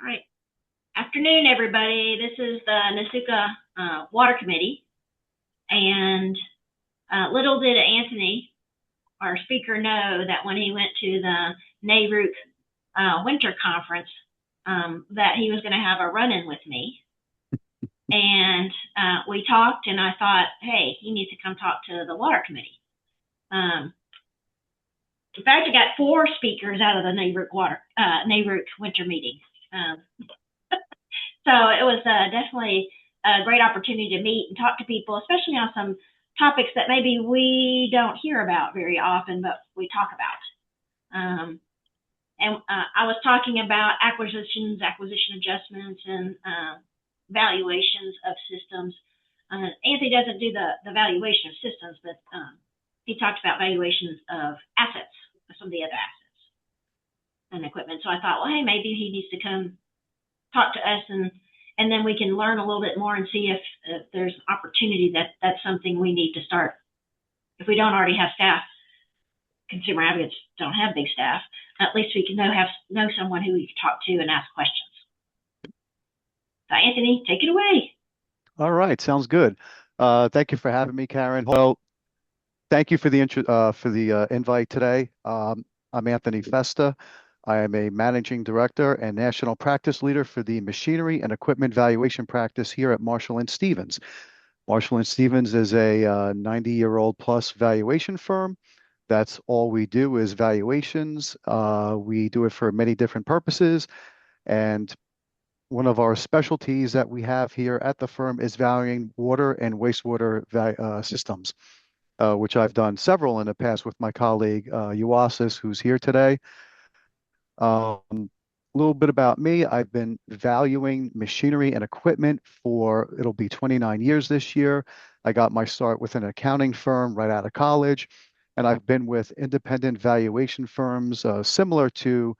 All right. Afternoon, everybody. This is the NASUCA Water Committee. And little did Anthony, our speaker, know that when he went to the NARUC winter conference, that he was going to have a run-in with me. And we talked, and I thought, hey, he needs to come talk to the Water Committee. In fact, I got 4 speakers out of the NARUC winter meeting. So it was definitely a great opportunity to meet and talk to people, especially on some topics that maybe we don't hear about very often, but we talk about. I was talking about acquisition adjustments, and valuations of systems. Anthony doesn't do the valuation of systems, but he talked about valuations of assets, some of the other assets and equipment. So I thought, well, hey, maybe he needs to come talk to us, and then we can learn a little bit more and see if there's opportunity that's something we need to start. If we don't already have staff, consumer advocates don't have big staff, at least we can know someone who we can talk to and ask questions. So Anthony, take it away. All right, sounds good. Thank you for having me, Karen. Well, thank you for the invite today. I'm Anthony Festa. I am a managing director and national practice leader for the machinery and equipment valuation practice here at Marshall & Stevens. Marshall & Stevens is a 90-year-old plus valuation firm. That's all we do is valuations. We do it for many different purposes. And one of our specialties that we have here at the firm is valuing water and wastewater systems, which I've done several in the past with my colleague, Uasis, who's here today. A little bit about me. I've been valuing machinery and equipment for, it'll be 29 years this year. I got my start with an accounting firm right out of college, and I've been with independent valuation firms similar to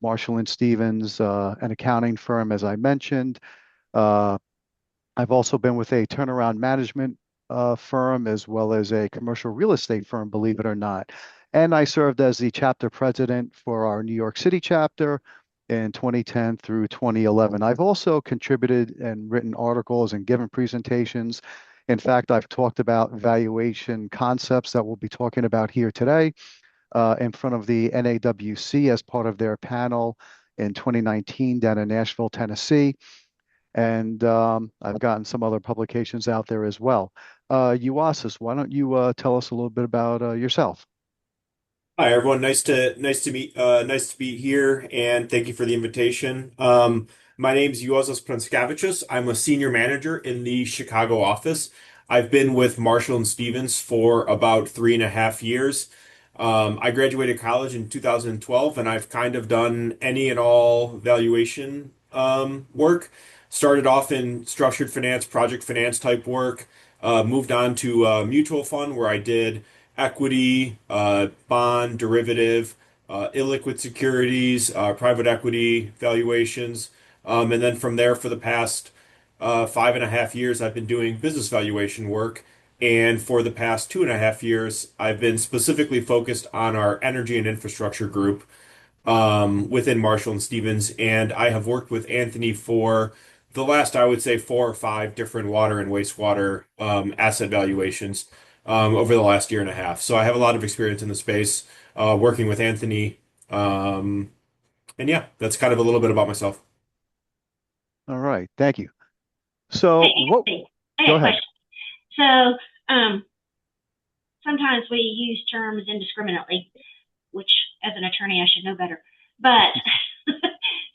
Marshall & Stevens, an accounting firm, as I mentioned. I've also been with a turnaround management firm as well as a commercial real estate firm, believe it or not. And I served as the chapter president for our New York City chapter in 2010 through 2011. I've also contributed and written articles and given presentations. In fact, I've talked about valuation concepts that we'll be talking about here today in front of the NAWC as part of their panel in 2019 down in Nashville, Tennessee. And I've gotten some other publications out there as well. Uasis, why don't you tell us a little bit about yourself? Hi everyone, nice to be here, and thank you for the invitation. My name is Juozas Pranscavicius. I'm a senior manager in the Chicago office. I've been with Marshall & Stevens for about 3.5 years. I graduated college in 2012, and I've kind of done any and all valuation work. Started off in structured finance, project finance type work. Moved on to a mutual fund where I did equity, bond, derivative, illiquid securities, private equity valuations. And then from there, for the past 5.5 years, I've been doing business valuation work. And for the past 2.5 years, I've been specifically focused on our energy and infrastructure group within Marshall & Stevens. And I have worked with Anthony for the last, I would say, 4 or 5 different water and wastewater asset valuations over the last year and a half. So I have a lot of experience in the space working with Anthony. And yeah, that's kind of a little bit about myself. All right, thank you. Hey, So what, Anthony, I go got a ahead. question. So sometimes we use terms indiscriminately, which as an attorney I should know better. But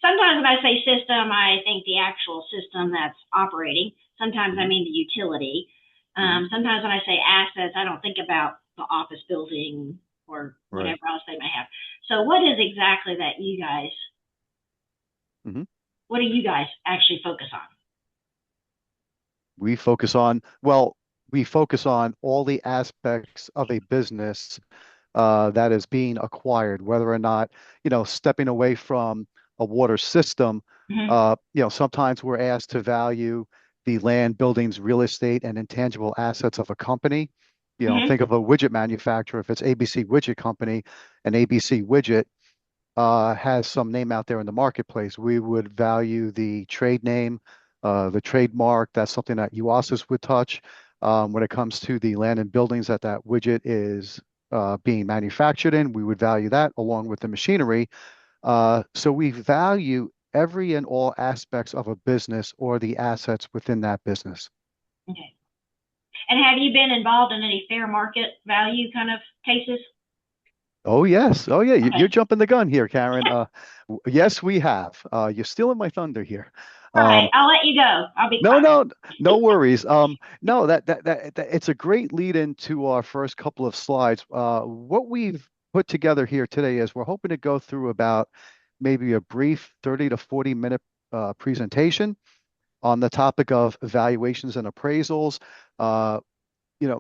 sometimes when I say system, I think the actual system that's operating. Sometimes I mean the utility. Sometimes when I say assets, I don't think about the office building or Right. whatever else they may have. So what is exactly that you guys, hmm what do you guys actually focus on? We focus on, well, we focus on all the aspects of a business that is being acquired, whether or not, stepping away from a water system, Mm-hmm. sometimes we're asked to value the land, buildings, real estate, and intangible assets of a company. Mm-hmm. Think of a widget manufacturer. If it's ABC Widget Company, an ABC widget has some name out there in the marketplace. We would value the trade name, the trademark. That's something that UOSIS would touch. When it comes to the land and buildings that that widget is being manufactured in, we would value that along with the machinery. So we value every and all aspects of a business or the assets within that business. Okay. And have you been involved in any fair market value kind of cases? Oh yes. Oh yeah. You're Okay. jumping the gun here, Karen. Yes, we have. You're stealing my thunder here. All right. Um, I'll let you go. I'll be no, quiet. no, no worries. No, that it's a great lead into our first couple of slides. What we've put together here today is we're hoping to go through about maybe a brief 30 to 40 minute presentation on the topic of valuations and appraisals. Uh,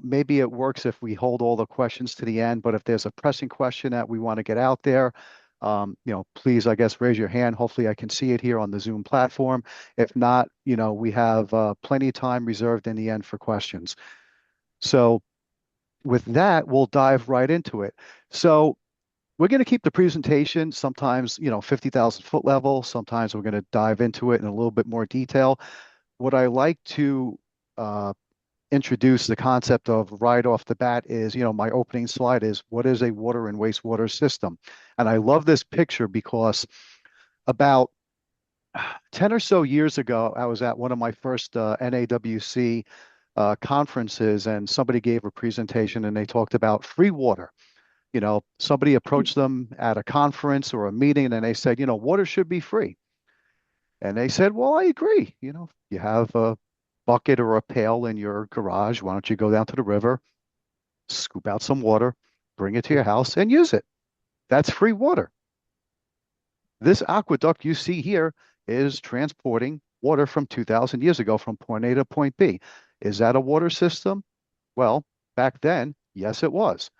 maybe it works if we hold all the questions to the end, but if there's a pressing question that we want to get out there, please, I guess, raise your hand. Hopefully I can see it here on the Zoom platform. If not, we have plenty of time reserved in the end for questions. So with that, we'll dive right into it. So we're going to keep the presentation sometimes, 50,000 foot level. Sometimes we're going to dive into it in a little bit more detail. What I like to uh, introduce the concept of right off the bat is, my opening slide is what is a water and wastewater system? And I love this picture because about 10 or so years ago, I was at one of my first NAWC conferences, and somebody gave a presentation and they talked about free water. Somebody approached them at a conference or a meeting and they said, water should be free. And they said, well, I agree. You have a bucket or a pail in your garage. Why don't you go down to the river, scoop out some water, bring it to your house and use it? That's free water. This aqueduct you see here is transporting water from 2,000 years ago from point A to point B. Is that a water system? Well, back then, yes, it was.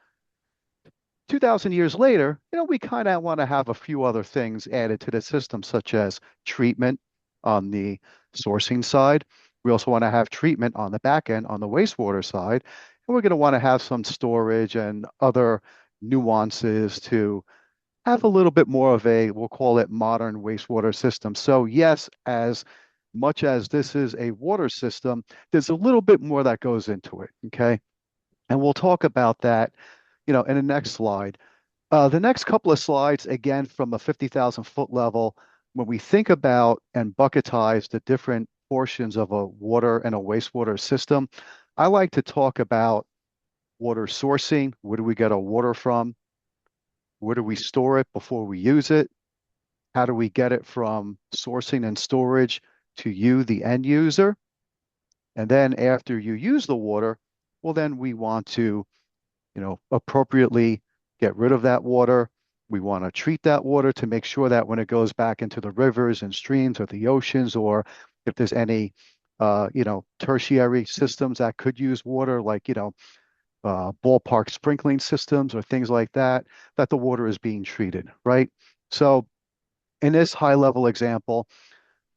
2,000 years later, we kind of want to have a few other things added to the system, such as treatment on the sourcing side. We also want to have treatment on the back end on the wastewater side. And we're going to want to have some storage and other nuances to have a little bit more of a, we'll call it modern wastewater system. So yes, as much as this is a water system, there's a little bit more that goes into it. Okay. And we'll talk about that, in the next slide. The next couple of slides, again, from a 50,000 foot level, when we think about and bucketize the different portions of a water and a wastewater system, I like to talk about water sourcing. Where do we get our water from? Where do we store it before we use it? How do we get it from sourcing and storage to you, the end user? And then after you use the water, well, then we want to, appropriately get rid of that water. We want to treat that water to make sure that when it goes back into the rivers and streams or the oceans, or if there's any, tertiary systems that could use water, like, ballpark sprinkling systems or things like that, that the water is being treated, right? So in this high level example,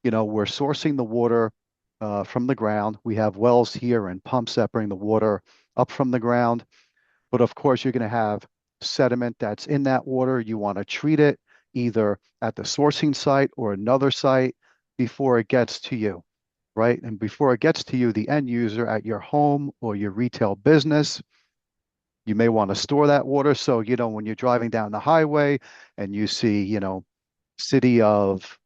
we're sourcing the water from the ground. We have wells here and pumps that bring the water up from the ground. But of course, you're going to have sediment that's in that water. You want to treat it either at the sourcing site or another site before it gets to you, right? And before it gets to you, the end user at your home or your retail business, you may want to store that water. So, when you're driving down the highway and you see, city of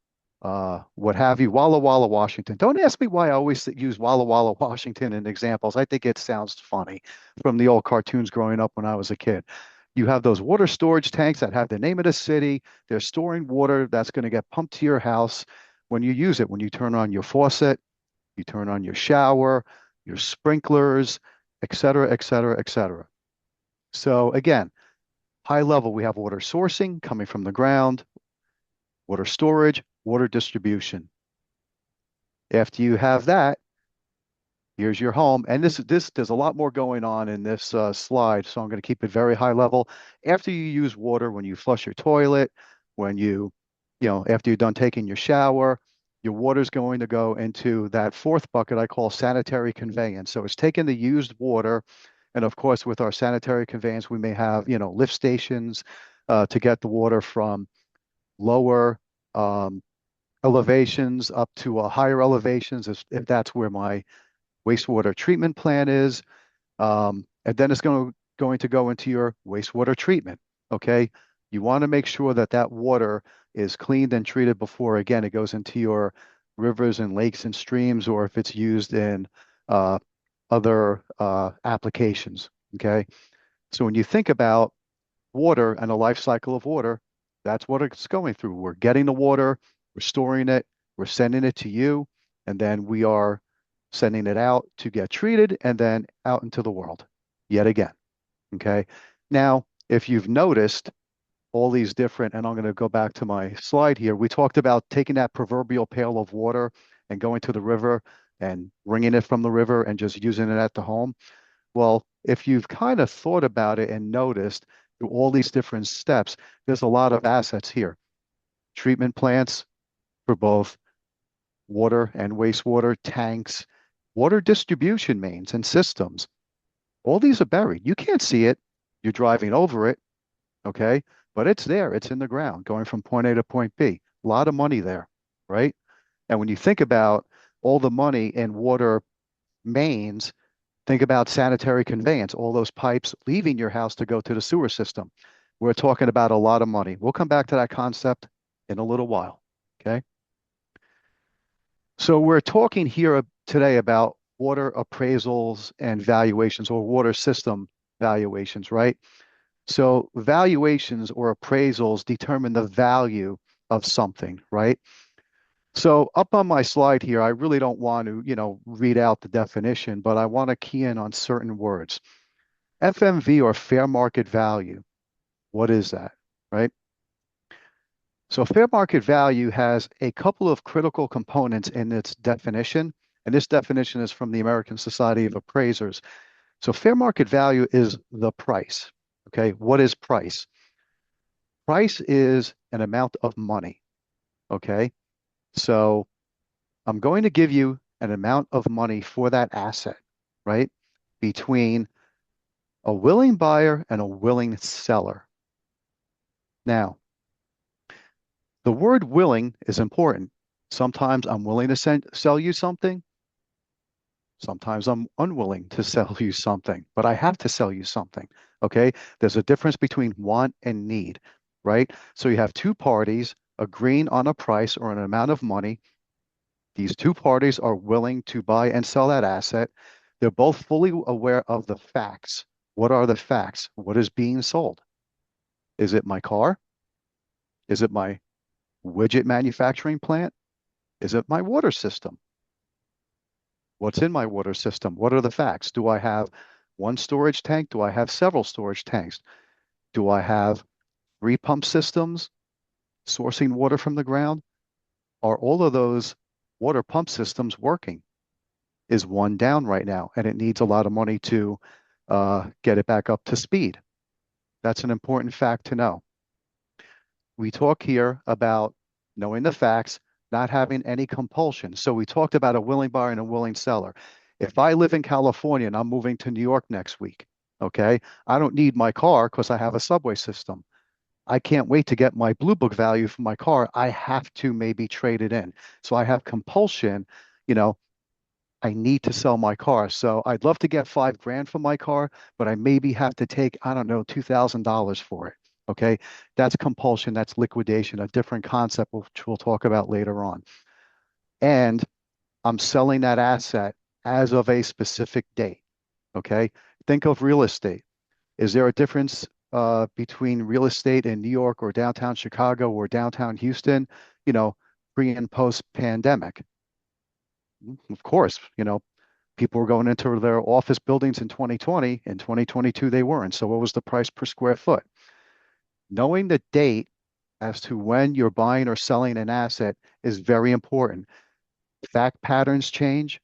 what have you, Walla Walla, Washington. Don't ask me why I always use Walla Walla, Washington in examples. I think it sounds funny from the old cartoons growing up when I was a kid. You have those water storage tanks that have the name of the city. They're storing water that's going to get pumped to your house when you use it, when you turn on your faucet, you turn on your shower, your sprinklers, et cetera, et cetera, et cetera. So again, high level, we have water sourcing coming from the ground, water storage, water distribution. After you have that, here's your home. And there's a lot more going on in this slide, so I'm going to keep it very high level. After you use water, when you flush your toilet, when after you're done taking your shower, your water's going to go into that fourth bucket I call sanitary conveyance. So it's taking the used water, and of course, with our sanitary conveyance, we may have, lift stations to get the water from lower elevations up to higher elevations if that's where my wastewater treatment plant is. And then it's going to go into your wastewater treatment. Okay. You want to make sure that that water is cleaned and treated before, again, it goes into your rivers and lakes and streams, or if it's used in uh, other applications. Okay. So when you think about water and a life cycle of water, that's what it's going through. We're getting the water, we're storing it, we're sending it to you, and then we are sending it out to get treated and then out into the world yet again. Okay. Now, if you've noticed all these different, and I'm going to go back to my slide here, we talked about taking that proverbial pail of water and going to the river and bringing it from the river and just using it at the home. Well, if you've kind of thought about it and noticed through all these different steps, there's a lot of assets here. Treatment plants for both water and wastewater, tanks, water distribution mains and systems. All these are buried. You can't see it. You're driving over it, okay? But it's there. It's in the ground going from point A to point B. A lot of money there, right? And when you think about all the money in water mains, think about sanitary conveyance, all those pipes leaving your house to go to the sewer system. We're talking about a lot of money. We'll come back to that concept in a little while, okay? So we're talking here today about water appraisals and valuations, or water system valuations, right? So valuations or appraisals determine the value of something, right? So up on my slide here, I really don't want to, read out the definition, but I want to key in on certain words. FMV, or fair market value. What is that, right? So fair market value has a couple of critical components in its definition, and this definition is from the American Society of Appraisers. So fair market value is the price, okay? What is price? Price is an amount of money, okay? So I'm going to give you an amount of money for that asset, right? Between a willing buyer and a willing seller. Now, the word willing is important. Sometimes I'm willing to sell you something. Sometimes I'm unwilling to sell you something, but I have to sell you something. Okay. There's a difference between want and need, right? So you have two parties agreeing on a price or an amount of money. These two parties are willing to buy and sell that asset. They're both fully aware of the facts. What are the facts? What is being sold? Is it my car? Is it my widget manufacturing plant? Is it my water system? What's in my water system? What are the facts? Do I have one storage tank? Do I have several storage tanks? Do I have three pump systems sourcing water from the ground? Are all of those water pump systems working? Is one down right now and it needs a lot of money to get it back up to speed? That's an important fact to know. We talk here about knowing the facts, not having any compulsion. So we talked about a willing buyer and a willing seller. If I live in California and I'm moving to New York next week, okay, I don't need my car because I have a subway system. I can't wait to get my Blue Book value for my car. I have to maybe trade it in. So I have compulsion, you know, I need to sell my car. So I'd love to get $5,000 for my car, but I maybe have to take, I don't know, $2,000 for it. Okay. That's compulsion. That's liquidation, a different concept, which we'll talk about later on. And I'm selling that asset as of a specific date. Okay. Think of real estate. Is there a difference between real estate in New York or downtown Chicago or downtown Houston, pre and post pandemic? Of course, people were going into their office buildings in 2020. In 2022, they weren't. So what was the price per square foot? Knowing the date as to when you're buying or selling an asset is very important. Fact patterns change.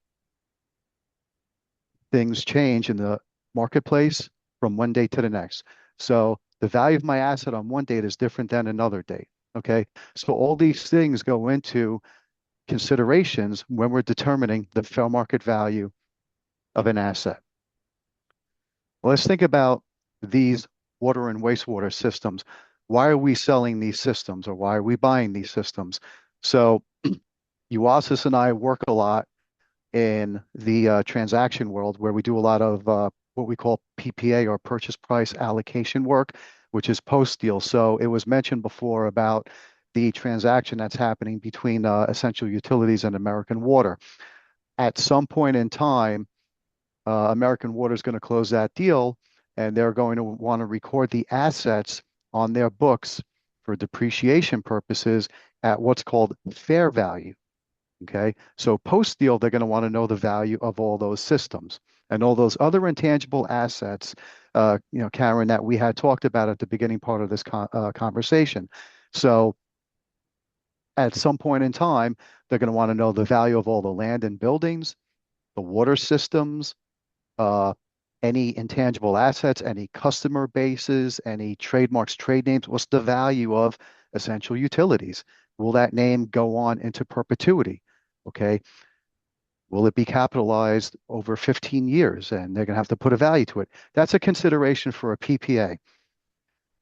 Things change in the marketplace from one date to the next. So the value of my asset on one date is different than another date. Okay. So all these things go into considerations when we're determining the fair market value of an asset. Well, let's think about these water and wastewater systems. why are we selling these systems or why are we buying these systems? So Uasis and I work a lot in the transaction world where we do a lot of what we call PPA or purchase price allocation work, which is post-deal. So it was mentioned before about the transaction that's happening between Essential Utilities and American Water. At some point in time, American Water is going to close that deal, and they're going to want to record the assets on their books for depreciation purposes at what's called fair value. Okay, so post deal, they're going to want to know the value of all those systems and all those other intangible assets, Karen, that we had talked about at the beginning part of this conversation. So at some point in time, they're going to want to know the value of all the land and buildings, the water systems, uh, any intangible assets, any customer bases, any trademarks, trade names. What's the value of Essential Utilities? Will that name go on into perpetuity? Okay. Will it be capitalized over 15 years? And they're going to have to put a value to it. That's a consideration for a PPA.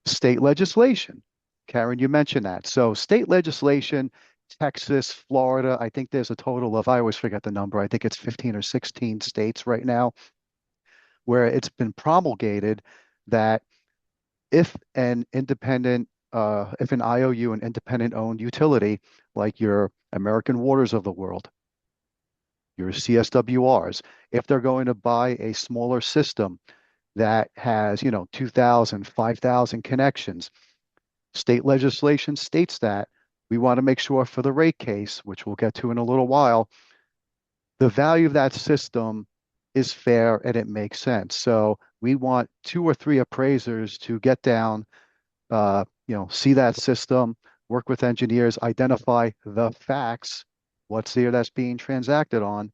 State legislation. Karen, you mentioned that. So state legislation, Texas, Florida, I think there's a total of, I always forget the number, I think it's 15 or 16 states right now where it's been promulgated that if an independent, if an IOU, an independent owned utility, like your American Waters of the world, your CSWRs, if they're going to buy a smaller system that has, 2,000, 5,000 connections, state legislation states that we want to make sure for the rate case, which we'll get to in a little while, the value of that system is fair and it makes sense. So we want 2 or 3 appraisers to get down, see that system, work with engineers, identify the facts, what's there that's being transacted on,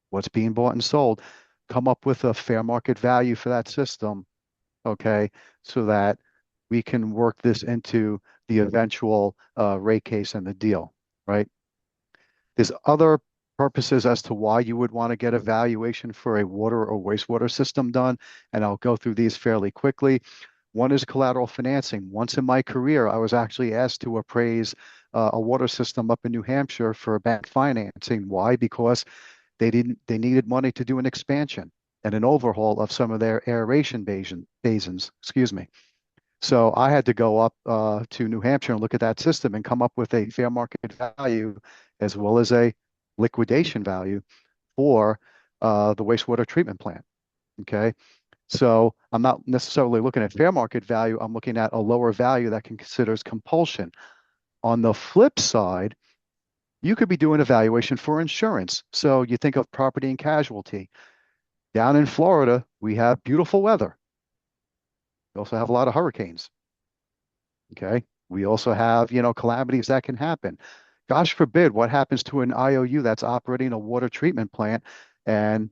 what's being bought and sold, come up with a fair market value for that system, okay, so that we can work this into the eventual rate case and the deal, right? There's other purposes as to why you would want to get a valuation for a water or wastewater system done, and I'll go through these fairly quickly. One is collateral financing. Once in my career, I was actually asked to appraise a water system up in New Hampshire for bank financing. Why? Because they needed money to do an expansion and an overhaul of some of their aeration basins. Excuse me. So I had to go up to New Hampshire and look at that system and come up with a fair market value as well as a liquidation value for the wastewater treatment plant. Okay. So I'm not necessarily looking at fair market value. I'm looking at a lower value that can considers compulsion. On the flip side, you could be doing a valuation for insurance. So you think of property and casualty. Down in Florida, we have beautiful weather. We also have a lot of hurricanes. Okay. We also have, calamities that can happen. Gosh forbid, what happens to an IOU that's operating a water treatment plant and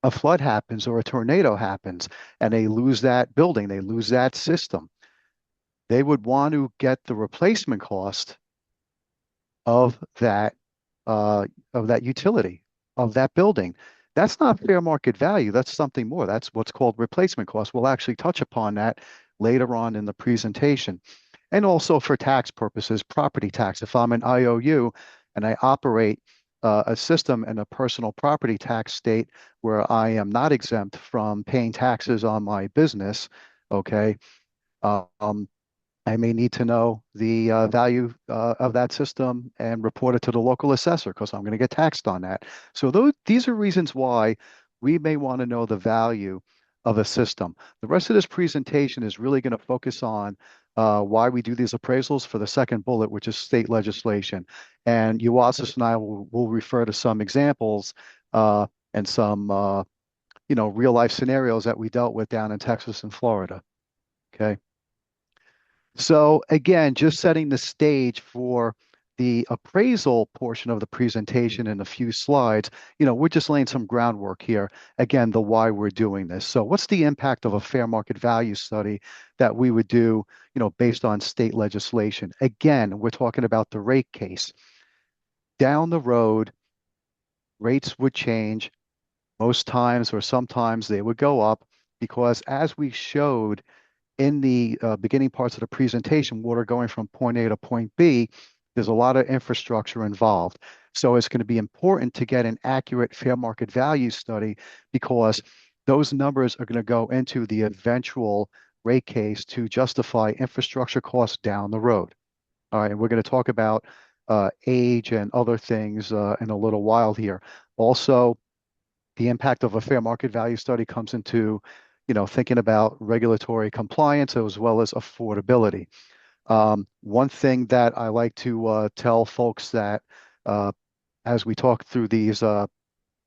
a flood happens or a tornado happens and they lose that building, they lose that system. They would want to get the replacement cost of that utility, of that building. That's not fair market value. That's something more. That's what's called replacement cost. We'll actually touch upon that later on in the presentation. And also for tax purposes, property tax. If I'm an IOU and I operate a system in a personal property tax state where I am not exempt from paying taxes on my business, okay, um, I may need to know the value of that system and report it to the local assessor because I'm going to get taxed on that. So these are reasons why we may want to know the value of a system. The rest of this presentation is really going to focus on why we do these appraisals for the second bullet, which is state legislation. Uasis and I will refer to some examples and some real life scenarios that we dealt with down in Texas and Florida. Okay. So again, just setting the stage for the appraisal portion of the presentation in a few slides, we're just laying some groundwork here. Again, the why we're doing this. So what's the impact of a fair market value study that we would do, based on state legislation? Again, we're talking about the rate case. Down the road, rates would change. Most times or sometimes they would go up because as we showed in the beginning parts of the presentation, water going from point A to point B, there's a lot of infrastructure involved. So it's going to be important to get an accurate fair market value study because those numbers are going to go into the eventual rate case to justify infrastructure costs down the road. All right, and we're going to talk about age and other things in a little while here. Also, the impact of a fair market value study comes into, thinking about regulatory compliance as well as affordability. One thing that I like to tell folks that uh, as we talk through these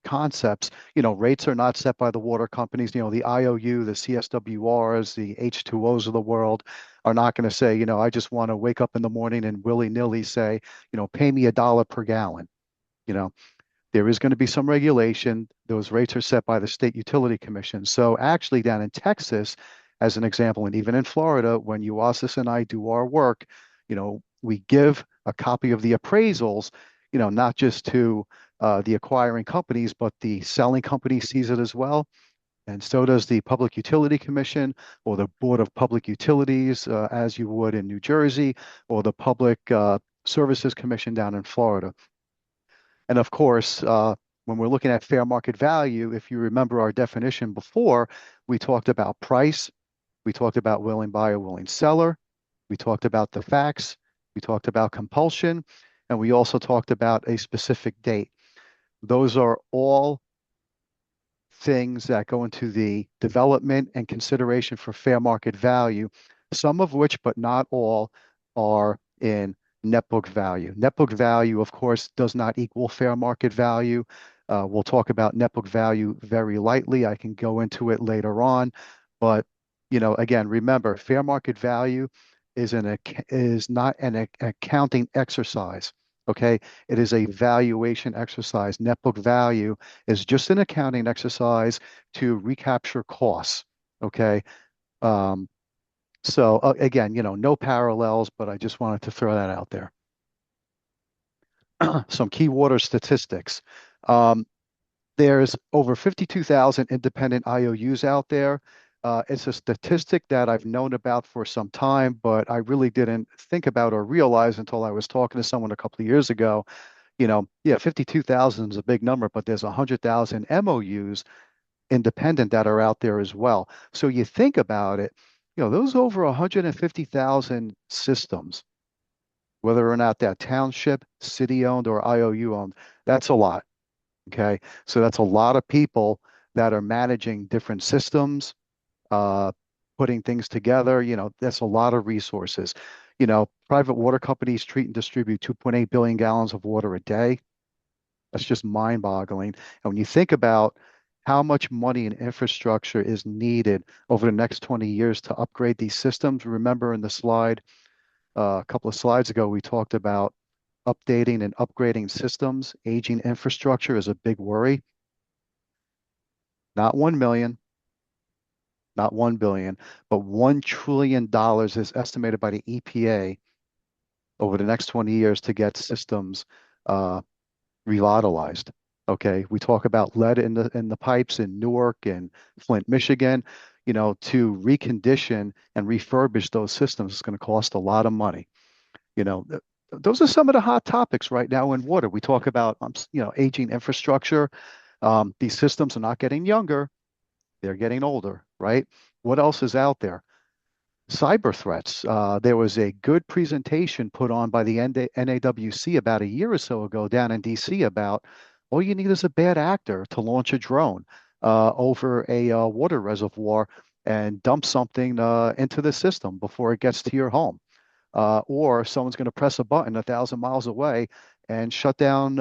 concepts, rates are not set by the water companies. The IOU, the CSWRs, the H2Os of the world are not going to say, I just want to wake up in the morning and willy-nilly say, pay me $1 per gallon. You know, there is going to be some regulation. Those rates are set by the State Utility Commission. So actually down in Texas, as an example, and even in Florida, when UASIS and I do our work, we give a copy of the appraisals, not just to the acquiring companies, but the selling company sees it as well. And so does the Public Utility Commission or the Board of Public Utilities, as you would in New Jersey, or the Public Services Commission down in Florida. And of course, when we're looking at fair market value, if you remember our definition before, we talked about price, we talked about willing buyer, willing seller, we talked about the facts, we talked about compulsion, and we also talked about a specific date. Those are all things that go into the development and consideration for fair market value, some of which, but not all, are in net book value. Net book value, of course, does not equal fair market value. We'll talk about net book value very lightly. I can go into it later on, but again, remember, fair market value is not an accounting exercise. Okay, it is a valuation exercise. Net book value is just an accounting exercise to recapture costs. Okay, um, so again, no parallels, but I just wanted to throw that out there. Some key water statistics. Um, there's over 52,000 independent IOUs out there. It's a statistic that I've known about for some time, but I really didn't think about or realize until I was talking to someone a couple of years ago. Yeah, 52,000 is a big number, but there's 100,000 MOUs independent that are out there as well. So you think about it, those over 150,000 systems, whether or not that township, city owned, or IOU owned, that's a lot. Okay. So that's a lot of people that are managing different systems, uh, putting things together. That's a lot of resources. Private water companies treat and distribute 2.8 billion gallons of water a day. That's just mind-boggling. And when you think about how much money and infrastructure is needed over the next 20 years to upgrade these systems, remember in the slide, a couple of slides ago, we talked about updating and upgrading systems. Aging infrastructure is a big worry. Not 1 million, not 1 billion, but $1 trillion is estimated by the EPA over the next 20 years to get systems revitalized. Okay, we talk about lead in the pipes in Newark and Flint, Michigan. To recondition and refurbish those systems is going to cost a lot of money. Those are some of the hot topics right now in water. We talk about aging infrastructure. These systems are not getting younger; they're getting older, right? What else is out there? Cyber threats. There was a good presentation put on by the NAWC about a year or so ago down in DC about all you need is a bad actor to launch a drone over a water reservoir and dump something into the system before it gets to your home. Or someone's going to press a button 1,000 miles away and shut down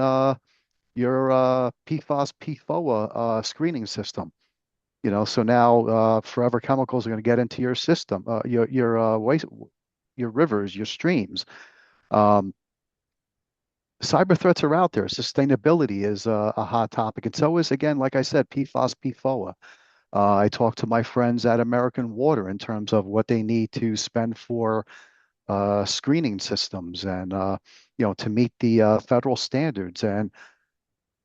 your PFAS, PFOA screening system. So now forever chemicals are going to get into your system, your waste, your rivers, your streams. Um, Cyber threats are out there. Sustainability is a hot topic, and so is, again, like I said, PFAS, PFOA. I talked to my friends at American Water in terms of what they need to spend for screening systems and to meet the federal standards. And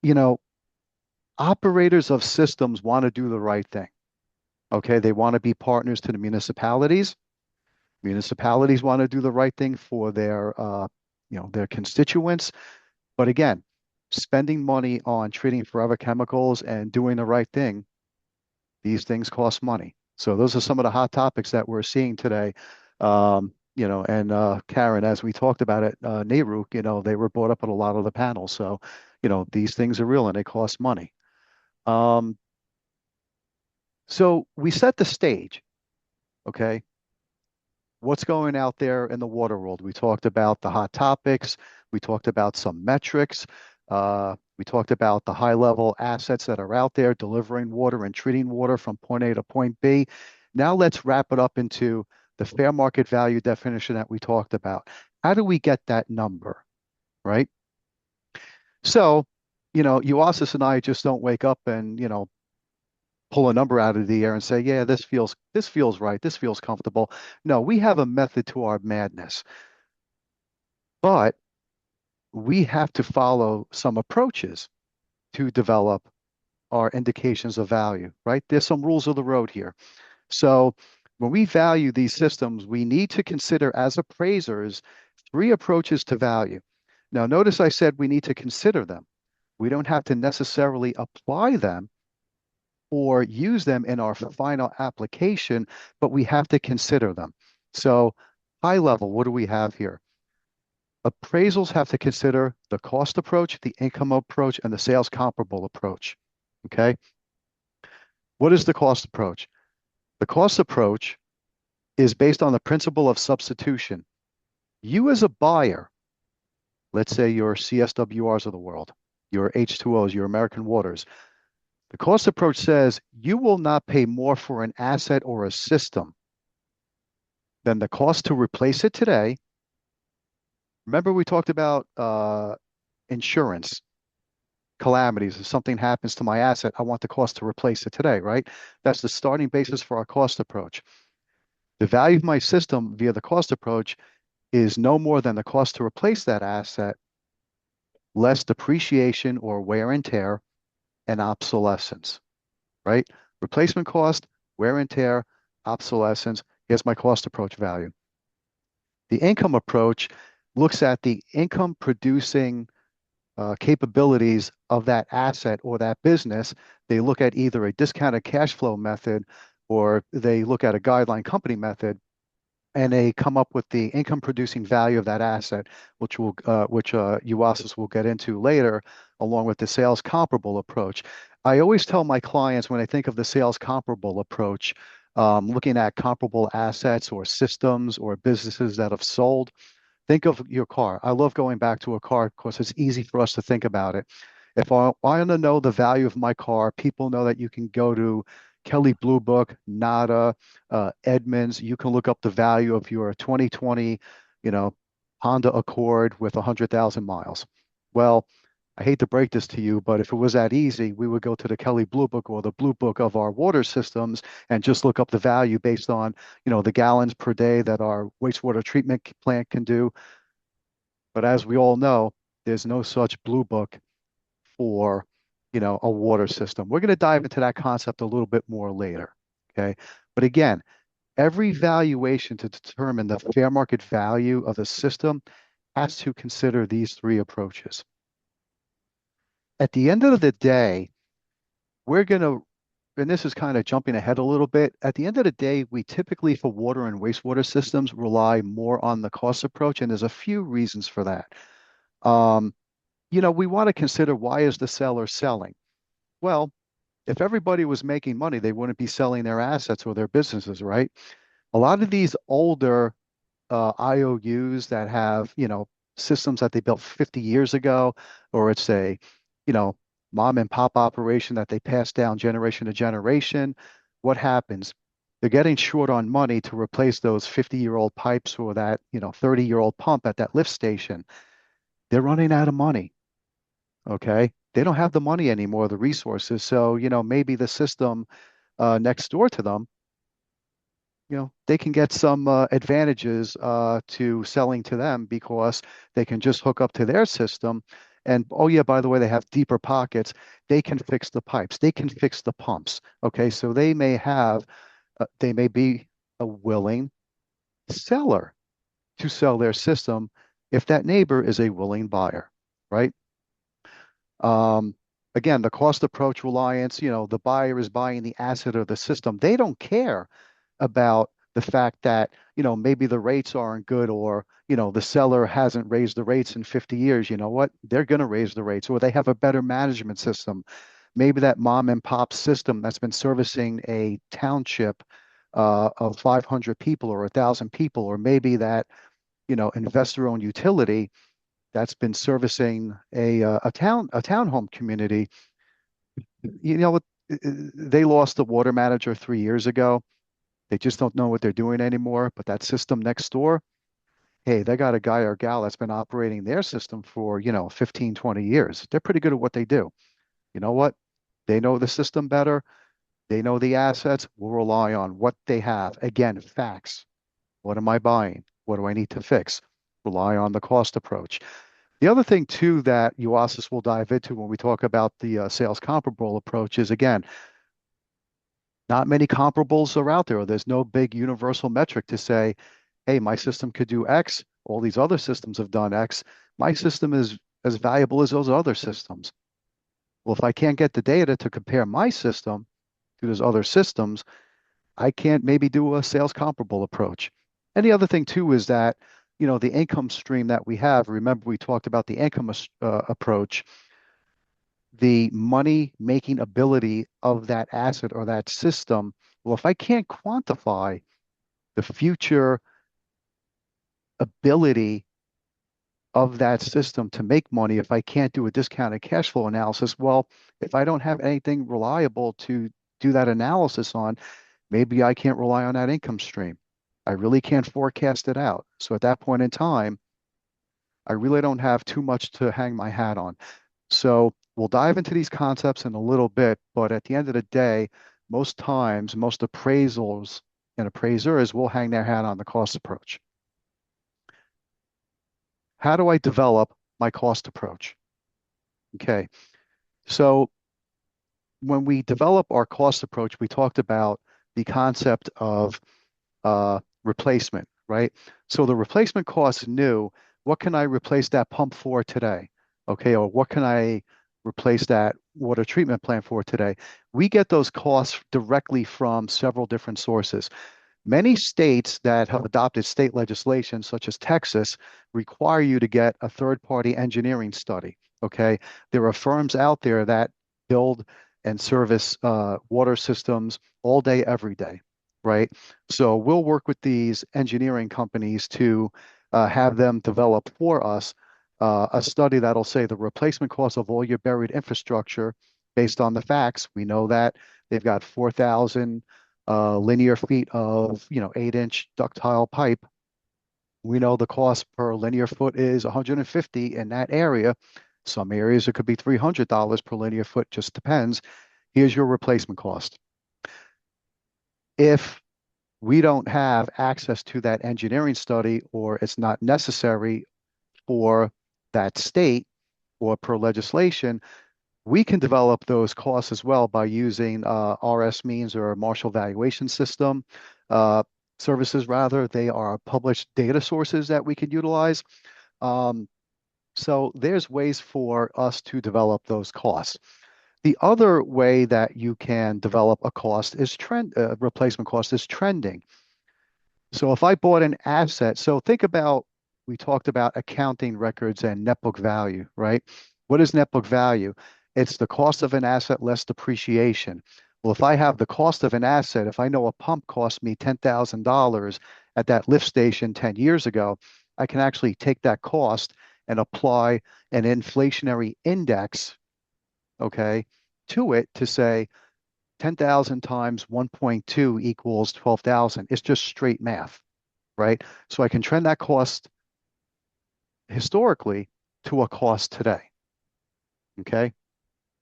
you know, operators of systems want to do the right thing. Okay, they want to be partners to the municipalities. Municipalities want to do the right thing for their constituents. But again, spending money on treating forever chemicals and doing the right thing, these things cost money. So those are some of the hot topics that we're seeing today. And Karen, as we talked about it, NARUC, they were brought up at a lot of the panels. So, these things are real and they cost money. Um, so we set the stage, okay? What's going out there in the water world? We talked about the hot topics. We talked about some metrics. We talked about the high level assets that are out there delivering water and treating water from point A to point B. Now let's wrap it up into the fair market value definition that we talked about. How do we get that number, right? So, Euasis and I just don't wake up and, pull a number out of the air and say, yeah, this feels right, this feels comfortable. No, we have a method to our madness, but we have to follow some approaches to develop our indications of value, right? There's some rules of the road here. So when we value these systems, we need to consider as appraisers three approaches to value. Now, notice I said we need to consider them. We don't have to necessarily apply them or use them in our final application, but we have to consider them. So high level, what do we have here? Appraisals have to consider the cost approach, the income approach, and the sales comparable approach. Okay. What is the cost approach? The cost approach is based on the principle of substitution. You as a buyer, let's say your CSWRs of the world, your H2Os, your American Waters, the cost approach says you will not pay more for an asset or a system than the cost to replace it today. Remember, we talked about insurance, calamities. If something happens to my asset, I want the cost to replace it today, right? That's the starting basis for our cost approach. The value of my system via the cost approach is no more than the cost to replace that asset, less depreciation or wear and tear and obsolescence, right? Replacement cost, wear and tear, obsolescence. Here's my cost approach value. The income approach looks at the income producing capabilities of that asset or that business. They look at either a discounted cash flow method or they look at a guideline company method, and they come up with the income producing value of that asset, which Euasis will get into later, along with the sales comparable approach. I always tell my clients when I think of the sales comparable approach, looking at comparable assets or systems or businesses that have sold. Think of your car. I love going back to a car because it's easy for us to think about it. If I want to know the value of my car, people know that you can go to Kelley Blue Book, Nada, Edmunds. You can look up the value of your 2020, you know, Honda Accord with 100,000 miles. Well, I hate to break this to you, but if it was that easy, we would go to the Kelley Blue Book or the Blue Book of our water systems and just look up the value based on, the gallons per day that our wastewater treatment plant can do. But as we all know, there's no such Blue Book for, a water system. We're going to dive into that concept a little bit more later. Okay. But again, every valuation to determine the fair market value of a system has to consider these three approaches. At the end of the day, we're going to, and this is kind of jumping ahead a little bit. At the end of the day, we typically for water and wastewater systems rely more on the cost approach, and there's a few reasons for that. We want to consider, why is the seller selling? Well, if everybody was making money, they wouldn't be selling their assets or their businesses, right? A lot of these older IOUs that have, systems that they built 50 years ago, or it's a, you know, mom and pop operation that they pass down generation to generation. What happens? They're getting short on money to replace those 50-year-old pipes or that, 30-year-old pump at that lift station. They're running out of money. Okay. They don't have the money anymore, the resources. So, maybe the system next door to them, they can get some advantages to selling to them because they can just hook up to their system And oh yeah, by the way, they have deeper pockets. They can fix the pipes. They can fix the pumps. Okay, so they may be a willing seller to sell their system if that neighbor is a willing buyer, right? Um, Again, the cost approach reliance, the buyer is buying the asset or the system. They don't care about the fact that, maybe the rates aren't good or, the seller hasn't raised the rates in 50 years. You know what? They're going to raise the rates or they have a better management system. Maybe that mom and pop system that's been servicing a township of 500 people or 1,000 people, or maybe that, investor-owned utility that's been servicing a townhome community. You know what? They lost the water manager 3 years ago. They just don't know what they're doing anymore. But that system next door, hey, they got a guy or gal that's been operating their system for, 15, 20 years. They're pretty good at what they do. You know what? They know the system better. They know the assets. We'll rely on what they have. Again, facts. What am I buying? What do I need to fix? Rely on the cost approach. The other thing too that UASIS will dive into when we talk about the sales comparable approach is, again, not many comparables are out there. There's no big universal metric to say, hey, my system could do X. All these other systems have done X. My system is as valuable as those other systems. Well, if I can't get the data to compare my system to those other systems, I can't maybe do a sales comparable approach. And the other thing too is that, the income stream that we have, remember we talked about the income approach, the money making ability of that asset or that system. Well, if I can't quantify the future ability of that system to make money, if I can't do a discounted cash flow analysis, well, if I don't have anything reliable to do that analysis on, maybe I can't rely on that income stream. I really can't forecast it out. So at that point in time, I really don't have too much to hang my hat on. So we'll dive into these concepts in a little bit, but at the end of the day, most times, most appraisals and appraisers will hang their hat on the cost approach. How do I develop my cost approach? Okay, so when we develop our cost approach, we talked about the concept of replacement, right? So the replacement cost is new. What can I replace that pump for today? Okay, or what can I replace that water treatment plant for today? We get those costs directly from several different sources. Many states that have adopted state legislation, such as Texas, require you to get a third-party engineering study. Okay, there are firms out there that build and service water systems all day, every day, right? So we'll work with these engineering companies to have them develop for us a study that'll say the replacement cost of all your buried infrastructure based on the facts. We know that they've got 4,000 linear feet of 8-inch ductile pipe. We know the cost per linear foot is 150 in that area. Some areas it could be $300 per linear foot, just depends. Here's your replacement cost. If we don't have access to that engineering study, or it's not necessary for that state or per legislation, we can develop those costs as well by using RS means or Marshall Valuation System services, rather. They are published data sources that we can utilize. So there's ways for us to develop those costs. The other way that you can develop a cost is replacement cost is trending. So if I bought an asset, so think about, we talked about accounting records and net book value, right? What is net book value? It's the cost of an asset less depreciation. Well, if I have the cost of an asset, if I know a pump cost me $10,000 at that lift station 10 years ago, I can actually take that cost and apply an inflationary index, okay, to it to say 10,000 times 1.2 equals 12,000. It's just straight math, right? So I can trend that cost historically to a cost today, okay?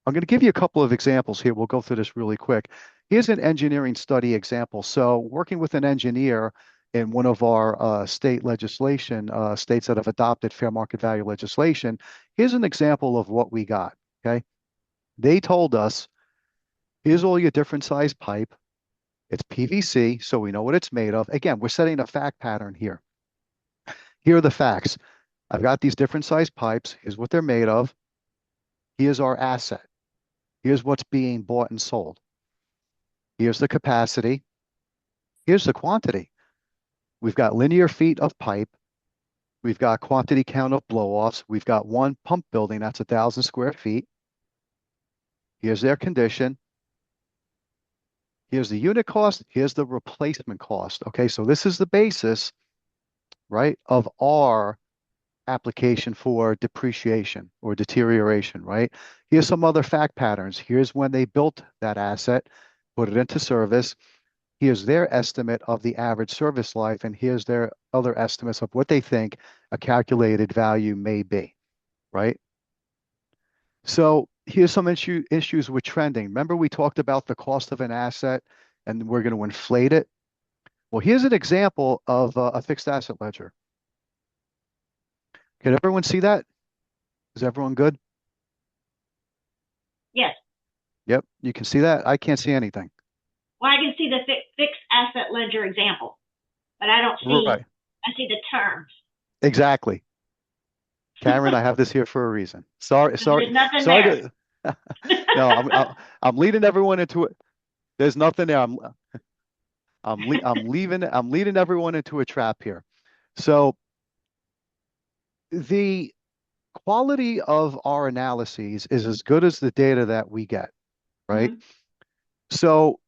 I'm going to give you a couple of examples here. We'll go through this really quick. Here's an engineering study example. So working with an engineer, in one of our state legislation, states that have adopted fair market value legislation. Here's an example of what we got. Okay. They told us, here's all your different size pipe. It's PVC, so we know what it's made of. Again, we're setting a fact pattern here. Here are the facts. I've got these different size pipes. Here's what they're made of. Here's our asset. Here's what's being bought and sold. Here's the capacity. Here's the quantity. We've got linear feet of pipe. We've got quantity count of blow-offs. We've got one pump building that's 1,000 square feet. Here's their condition. Here's the unit cost. Here's the replacement cost. Okay, so this is the basis, right, of our application for depreciation or deterioration, right? Here's some other fact patterns. Here's when they built that asset, put it into service. Here's their estimate of the average service life, and here's their other estimates of what they think a calculated value may be, right? So here's some issues with trending. Remember we talked about the cost of an asset and we're going to inflate it? Well, here's an example of a fixed asset ledger. Can everyone see that? Is everyone good? Yes. Yep, you can see that. I can't see anything. Well, I can see the fixed asset ledger example, but I don't see, Right. I see the terms. Exactly. Karen, I have this here for a reason. Sorry. There's nothing Sorry. there. No, I'm leading everyone into it. There's nothing there. I'm leading everyone into a trap here. So the quality of our analyses is as good as the data that we get, right? So,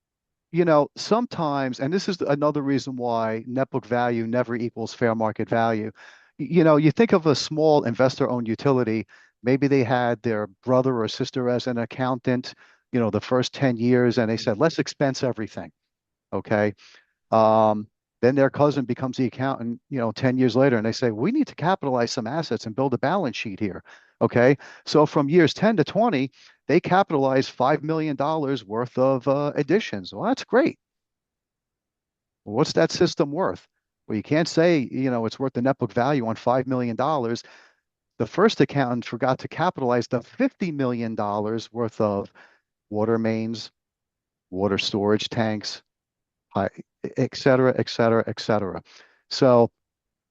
sometimes, and this is another reason why net book value never equals fair market value. You think of a small investor-owned utility, maybe they had their brother or sister as an accountant, the first 10 years, and they said, let's expense everything. Okay. Then their cousin becomes the accountant, 10 years later, and they say, we need to capitalize some assets and build a balance sheet here. Okay. So from years 10 to 20, they capitalize $5 million worth of additions. Well, that's great. Well, what's that system worth? Well, you can't say, it's worth the net book value on $5 million. The first accountant forgot to capitalize the $50 million worth of water mains, water storage tanks, et cetera, et cetera, et cetera. So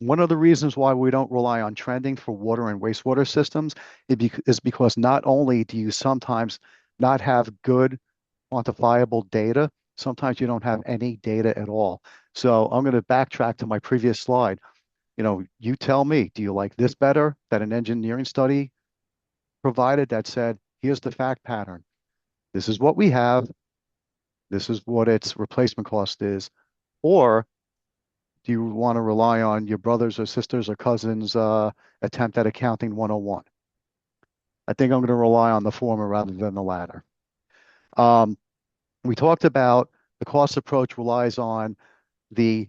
one of the reasons why we don't rely on trending for water and wastewater systems is because not only do you sometimes not have good quantifiable data, sometimes you don't have any data at all. So I'm going to backtrack to my previous slide. You tell me, do you like this better that an engineering study provided that said, here's the fact pattern. This is what we have. This is what its replacement cost is. Or do you want to rely on your brothers or sisters or cousins' attempt at accounting 101? I think I'm going to rely on the former rather than the latter. We talked about the cost approach relies on the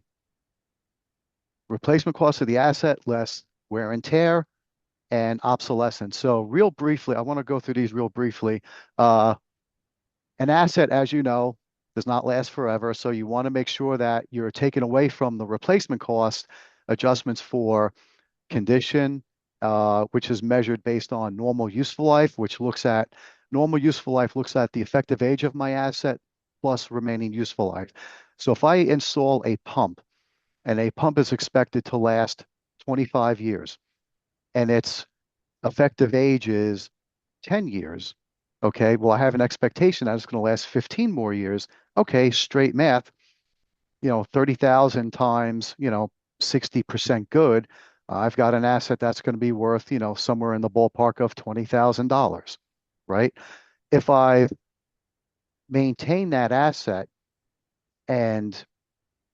replacement cost of the asset less wear and tear and obsolescence. So real briefly, I want to go through these real briefly. An asset, as you know, does not last forever. So you want to make sure that you're taking away from the replacement cost adjustments for condition, which is measured based on normal useful life, which looks at the effective age of my asset plus remaining useful life. So if I install a pump and a pump is expected to last 25 years and its effective age is 10 years, okay, well, I have an expectation that it's going to last 15 more years. Okay, straight math, 30,000 times, 60% good. I've got an asset that's going to be worth, somewhere in the ballpark of $20,000, right? If I maintain that asset and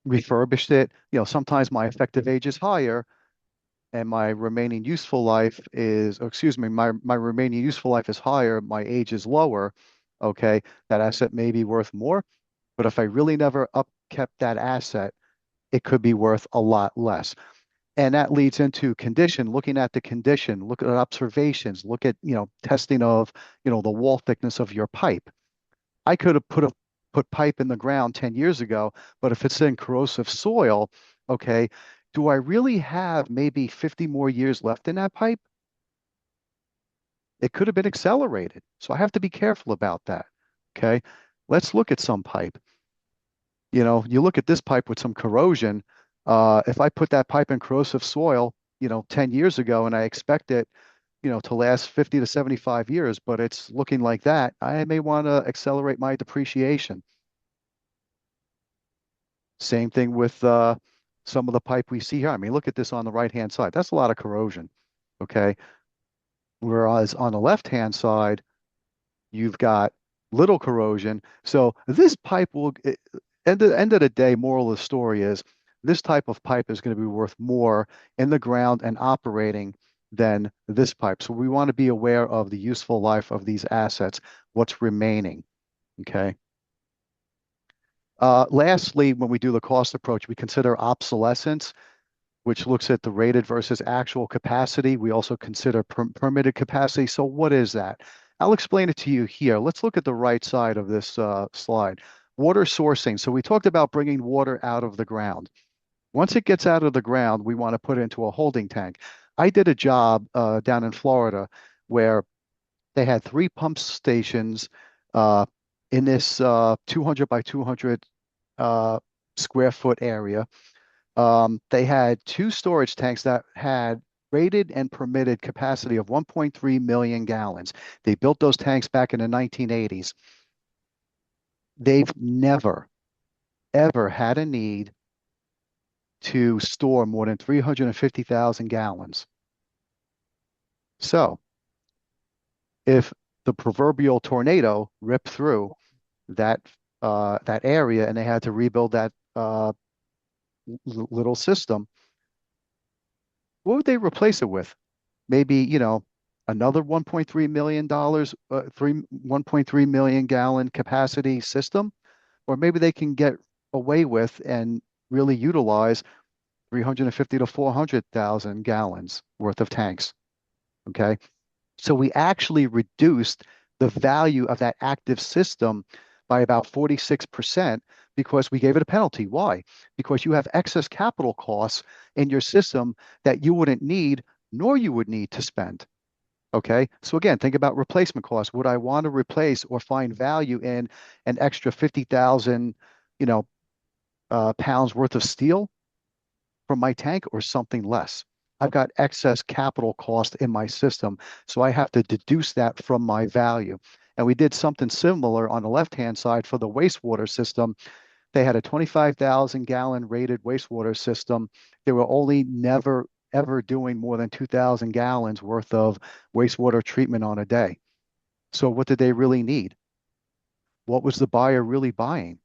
refurbished it, sometimes my effective age is higher and my remaining useful life is, my remaining useful life is higher, my age is lower, okay, that asset may be worth more. But if I really never upkept that asset, it could be worth a lot less. And that leads into condition, looking at the condition, look at observations, look at, testing of, the wall thickness of your pipe. I could have put pipe in the ground 10 years ago, but if it's in corrosive soil, okay, do I really have maybe 50 more years left in that pipe? It could have been accelerated. So I have to be careful about that. Okay. Let's look at some pipe. You look at this pipe with some corrosion. If I put that pipe in corrosive soil, 10 years ago, and I expect it, to last 50 to 75 years, but it's looking like that, I may want to accelerate my depreciation. Same thing with some of the pipe we see here. I mean, look at this on the right-hand side. That's a lot of corrosion. Okay. Whereas on the left-hand side, you've got little corrosion. So this pipe will, end of the day, moral of the story is this type of pipe is going to be worth more in the ground and operating than this pipe. So we want to be aware of the useful life of these assets, what's remaining. Okay. Lastly, when we do the cost approach, we consider obsolescence, which looks at the rated versus actual capacity. We also consider permitted capacity. So what is that? I'll explain it to you here. Let's look at the right side of this slide. Water sourcing. So we talked about bringing water out of the ground. Once it gets out of the ground, we want to put it into a holding tank. I did a job down in Florida where they had 3 pump stations uh, in this 200 by 200 square foot area. They had 2 storage tanks that had rated and permitted capacity of 1.3 million gallons. They built those tanks back in the 1980s. They've never, ever had a need to store more than 350,000 gallons. So if the proverbial tornado ripped through that that area and they had to rebuild that little system, what would they replace it with? Maybe, another $1.3 million, 1.3 million gallon capacity system, or maybe they can get away with and really utilize 350 to 400,000 gallons worth of tanks. Okay. So we actually reduced the value of that active system by about 46% because we gave it a penalty. Why? Because you have excess capital costs in your system that you wouldn't need, nor you would need to spend. Okay. So again, think about replacement costs. Would I want to replace or find value in an extra 50,000, you know, pounds worth of steel from my tank or something less? I've got excess capital cost in my system, so I have to deduce that from my value. And we did something similar on the left-hand side for the wastewater system. They had a 25,000 gallon rated wastewater system. They were only never ever doing more than 2,000 gallons worth of wastewater treatment on a day. So what did they really need? What was the buyer really buying?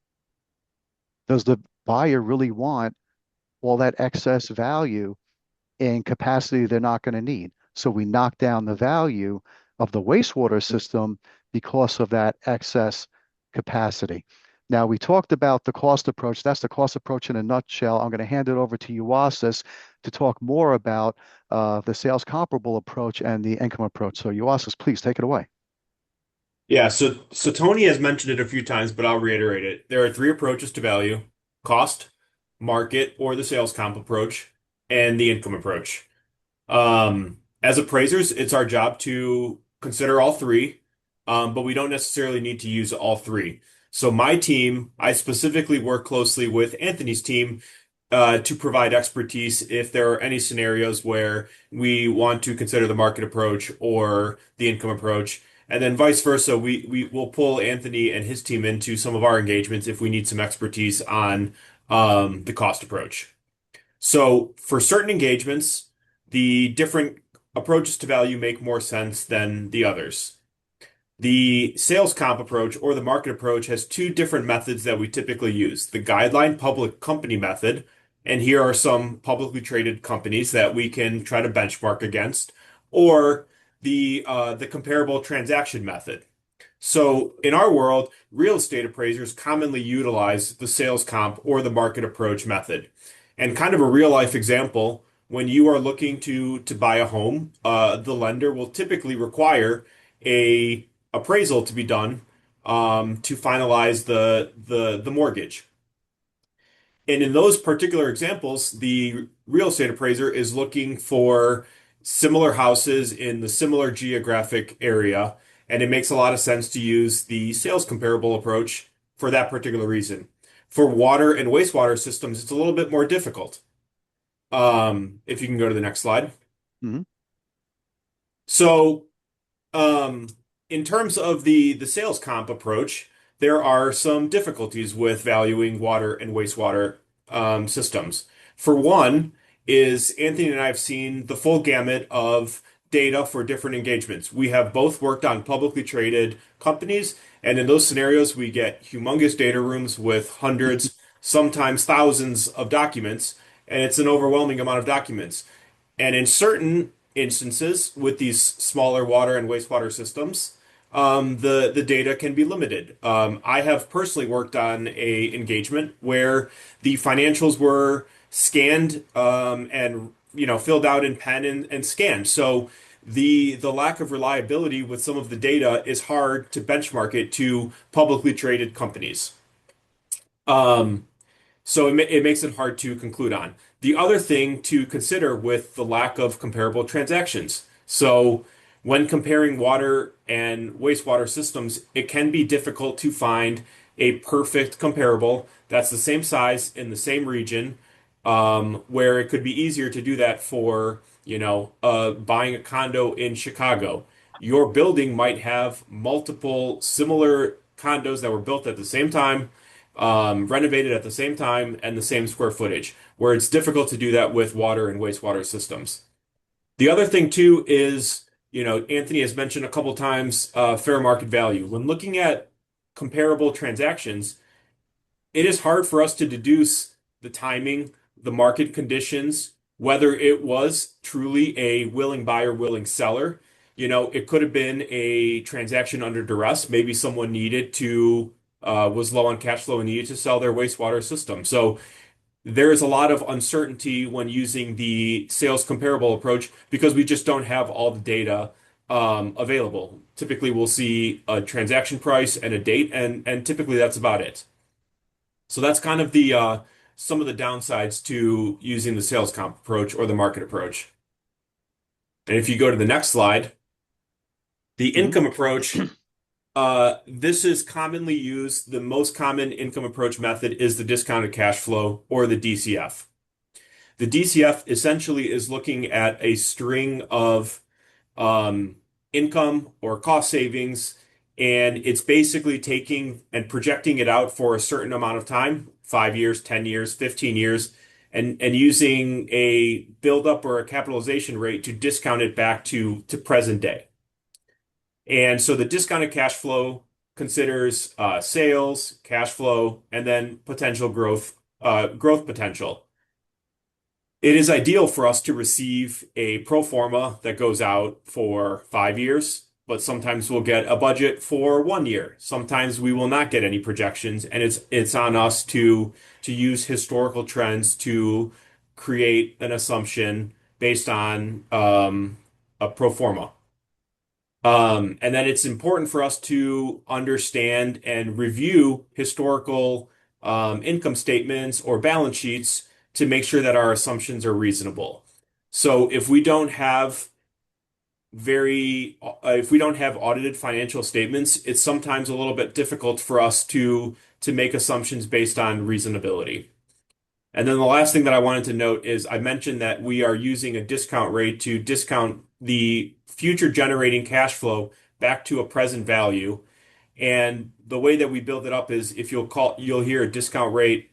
Does the buyer really want all that excess value in capacity they're not going to need? So we knock down the value of the wastewater system because of that excess capacity. Now, we talked about the cost approach. That's the cost approach in a nutshell. I'm going to hand it over to Uasis to talk more about the sales comparable approach and the income approach. So Uasis, please take it away. Yeah, so Tony has mentioned it a few times, but I'll reiterate it. There are three approaches to value: cost, market, or the sales comp approach, and the income approach. As appraisers, it's our job to consider all three, but we don't necessarily need to use all three. So my team, I specifically work closely with Anthony's team to provide expertise if there are any scenarios where we want to consider the market approach or the income approach. And then vice versa, we will pull Anthony and his team into some of our engagements if we need some expertise on the cost approach. So for certain engagements, the different approaches to value make more sense than the others. The sales comp approach or the market approach has two different methods that we typically use. The guideline public company method, and here are some publicly traded companies that we can try to benchmark against, or the comparable transaction method. So in our world, real estate appraisers commonly utilize the sales comp or the market approach method. And kind of a real life example, when you are looking to buy a home, the lender will typically require a appraisal to be done to finalize the mortgage. And in those particular examples, the real estate appraiser is looking for similar houses in the similar geographic area, and it makes a lot of sense to use the sales comparable approach for that particular reason. For water and wastewater systems, it's a little bit more difficult. If you can go to the next slide. Mhm. So, um, in terms of the sales comp approach, there are some difficulties with valuing water and wastewater systems. For one, is Anthony and I have seen the full gamut of data for different engagements. We have both worked on publicly traded companies, and in those scenarios, we get humongous data rooms with hundreds, sometimes thousands of documents, and it's an overwhelming amount of documents. And in certain instances, with these smaller water and wastewater systems, the data can be limited. I have personally worked on a engagement where the financials were scanned and filled out in pen and scanned. So the lack of reliability with some of the data is hard to benchmark it to publicly traded companies. Um, so it makes it hard to conclude on. The other thing to consider with the lack of comparable transactions. So when comparing water and wastewater systems, it can be difficult to find a perfect comparable that's the same size in the same region, where it could be easier to do that for, buying a condo in Chicago. Your building might have multiple similar condos that were built at the same time, renovated at the same time and the same square footage, where it's difficult to do that with water and wastewater systems. The other thing too is, Anthony has mentioned a couple times fair market value. When looking at comparable transactions, it is hard for us to deduce the timing, the market conditions, whether it was truly a willing buyer, willing seller. It could have been a transaction under duress. Maybe someone was low on cash flow and needed to sell their wastewater system. So there is a lot of uncertainty when using the sales comparable approach because we just don't have all the data available. Typically, we'll see a transaction price and a date, and typically that's about it. So that's kind of the some of the downsides to using the sales comp approach or the market approach. And if you go to the next slide, the Mhm. income approach, this is commonly used. The most common income approach method is the discounted cash flow or the DCF. The DCF essentially is looking at a string of um, income or cost savings, and it's basically taking and projecting it out for a certain amount of time, 5 years, 10 years, 15 years, and using a buildup or a capitalization rate to discount it back to present day. And so the discounted cash flow considers sales, cash flow, and then potential growth potential. It is ideal for us to receive a pro forma that goes out for 5 years, but sometimes we'll get a budget for 1 year. Sometimes we will not get any projections, and it's on us to use historical trends to create an assumption based on a pro forma. And then it's important for us to understand and review historical income statements or balance sheets to make sure that our assumptions are reasonable. So if we don't have audited financial statements, it's sometimes a little bit difficult for us to make assumptions based on reasonability. And then the last thing that I wanted to note is I mentioned that we are using a discount rate to discount the future generating cash flow back to a present value. And the way that we build it up is if you'll hear a discount rate,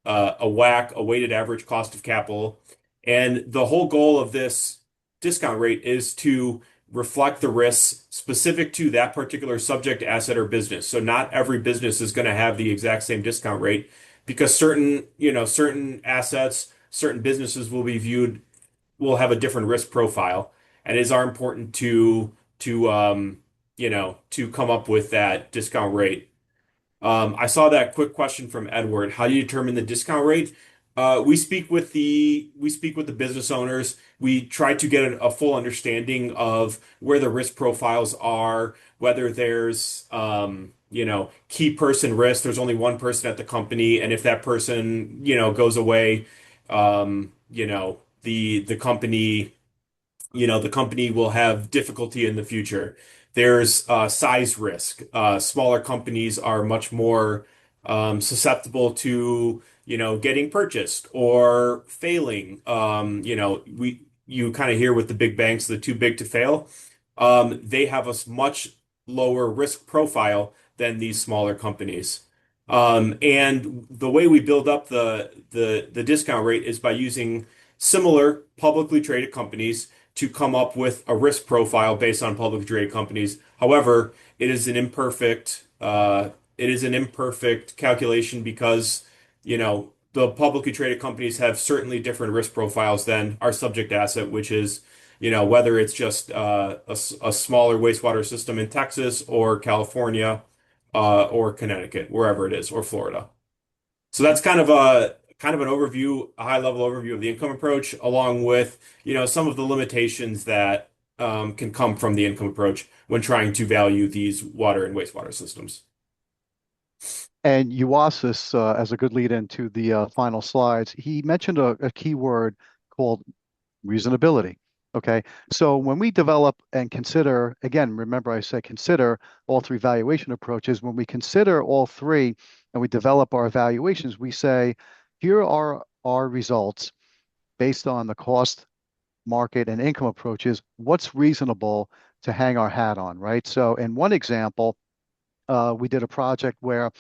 a WACC, a weighted average cost of capital. And the whole goal of this discount rate is to reflect the risks specific to that particular subject asset or business. So not every business is going to have the exact same discount rate because certain assets, certain businesses will have a different risk profile. And it is important to come up with that discount rate. I saw that quick question from Edward. How do you determine the discount rate? We speak with the business owners. We try to get a full understanding of where the risk profiles are, whether there's key person risk. There's only one person at the company, and if that person goes away, the company the company will have difficulty in the future. There's size risk. Smaller companies are much more susceptible to, getting purchased or failing. You kind of hear with the big banks, the too big to fail. They have a much lower risk profile than these smaller companies. And the way we build up the discount rate is by using similar publicly traded companies to come up with a risk profile based on publicly traded companies. However, it is an imperfect calculation because, the publicly traded companies have certainly different risk profiles than our subject asset, which is, whether it's just a smaller wastewater system in Texas or California, or Connecticut, wherever it is, or Florida. So that's kind of an overview, a high level overview of the income approach, along with, some of the limitations that can come from the income approach when trying to value these water and wastewater systems. And Uasis, as a good lead into the final slides, he mentioned a key word called reasonability. Okay. So when we develop and consider, again, remember I said consider all three valuation approaches. When we consider all three and we develop our evaluations, we say, here are our results based on the cost, market, and income approaches. What's reasonable to hang our hat on, right? So in one example, we did a project where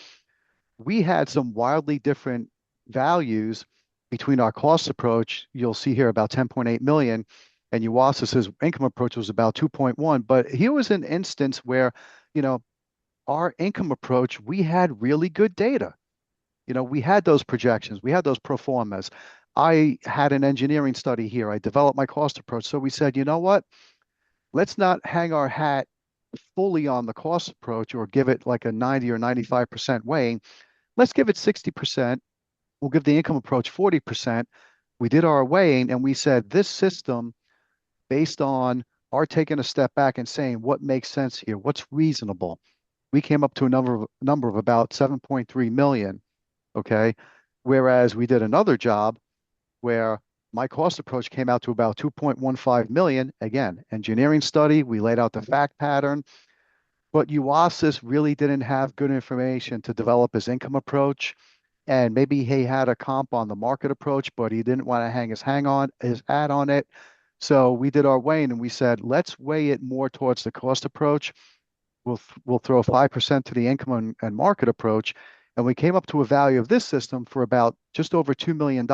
we had some wildly different values between our cost approach. You'll see here about 10.8 million, and Uasis's income approach was about 2.1. But here was an instance where, you know, our income approach, we had really good data. We had those projections, we had those pro formas. I had an engineering study here. I developed my cost approach. So we said, you know what? Let's not hang our hat fully on the cost approach or give it like a 90 or 95% weighing. Let's give it 60%. We'll give the income approach 40%. We did our weighing and we said this system, based on our taking a step back and saying what makes sense here, what's reasonable. We came up to a number of about 7.3 million. Okay. Whereas we did another job where my cost approach came out to about 2.15 million. Again, engineering study, we laid out the fact pattern, but UASIS really didn't have good information to develop his income approach. And maybe he had a comp on the market approach, but he didn't want to hang his hat on it. So we did our weighing and we said, let's weigh it more towards the cost approach. We'll throw 5% to the income and market approach. And we came up to a value of this system for about just over $2 million,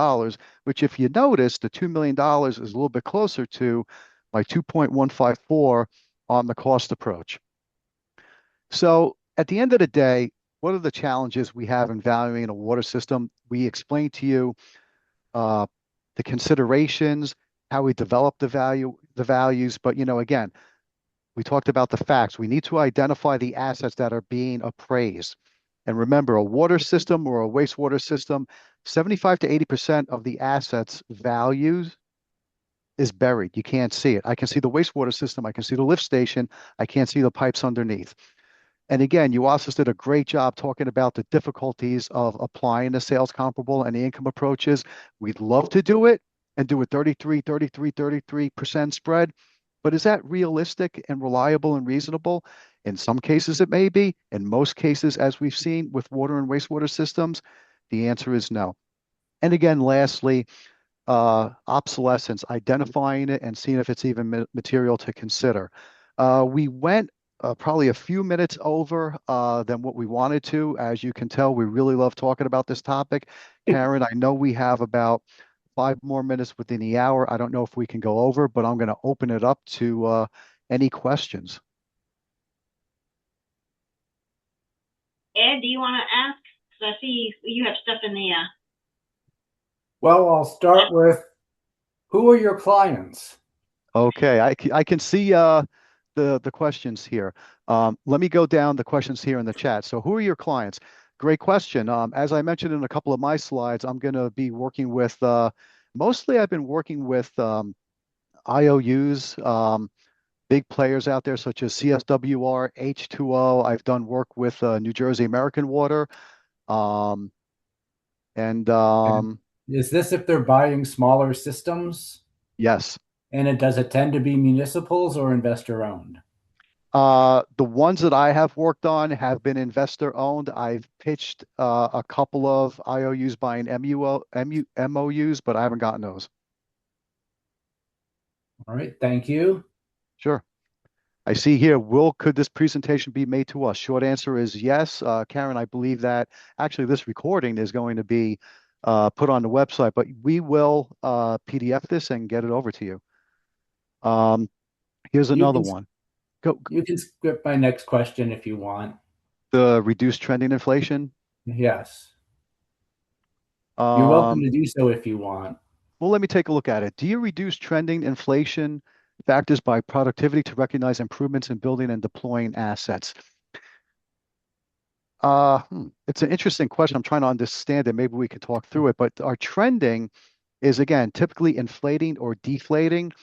which if you notice, the $2 million is a little bit closer to my 2.154 on the cost approach. So at the end of the day, what are the challenges we have in valuing a water system? We explained to you the considerations, how we develop the values. But again, we talked about the facts. We need to identify the assets that are being appraised. And remember, a water system or a wastewater system, 75 to 80% of the assets values is buried. You can't see it. I can see the wastewater system. I can see the lift station. I can't see the pipes underneath. And again, you also did a great job talking about the difficulties of applying the sales comparable and the income approaches. We'd love to do it and do a 33% spread. But is that realistic and reliable and reasonable? In some cases, it may be. In most cases, as we've seen with water and wastewater systems, the answer is no. And again, lastly, obsolescence, identifying it and seeing if it's even material to consider. We went probably a few minutes over than what we wanted to. As you can tell, we really love talking about this topic. Karen, I know we have about 5 more minutes within the hour. I don't know if we can go over, but I'm going to open it up to any questions. Ed, do you want to ask? Because I see you have stuff in the. Well, I'll start with, who are your clients? Okay, I can see the questions here. Let me go down the questions here in the chat. So who are your clients? great question. As I mentioned in a couple of my slides, I'm going to be working with, mostly I've been working with IOUs, big players out there such as CSWR, H2O. I've done work with New Jersey American Water. Um, and And is this if they're buying smaller systems? yes, And does it tend to be municipals or investor owned? the ones that I have worked on have been investor owned. I've pitched a couple of IOUs buying MOUs, but I haven't gotten those. All right, thank you. Sure. I see here, could this presentation be made to us? Short answer is yes. Karen, I believe that actually this recording is going to be put on the website, but we will PDF this and get it over to you. Here's You another can one. Go, you can skip my next question if you want. the reduced trending inflation. Yes. You're welcome to do so if you want. Well, let me take a look at it. Do you reduce trending inflation factors by productivity to recognize improvements in building and deploying assets? It's an interesting question. I'm trying to understand it. Maybe we could talk through it. But our trending is, again, typically inflating or deflating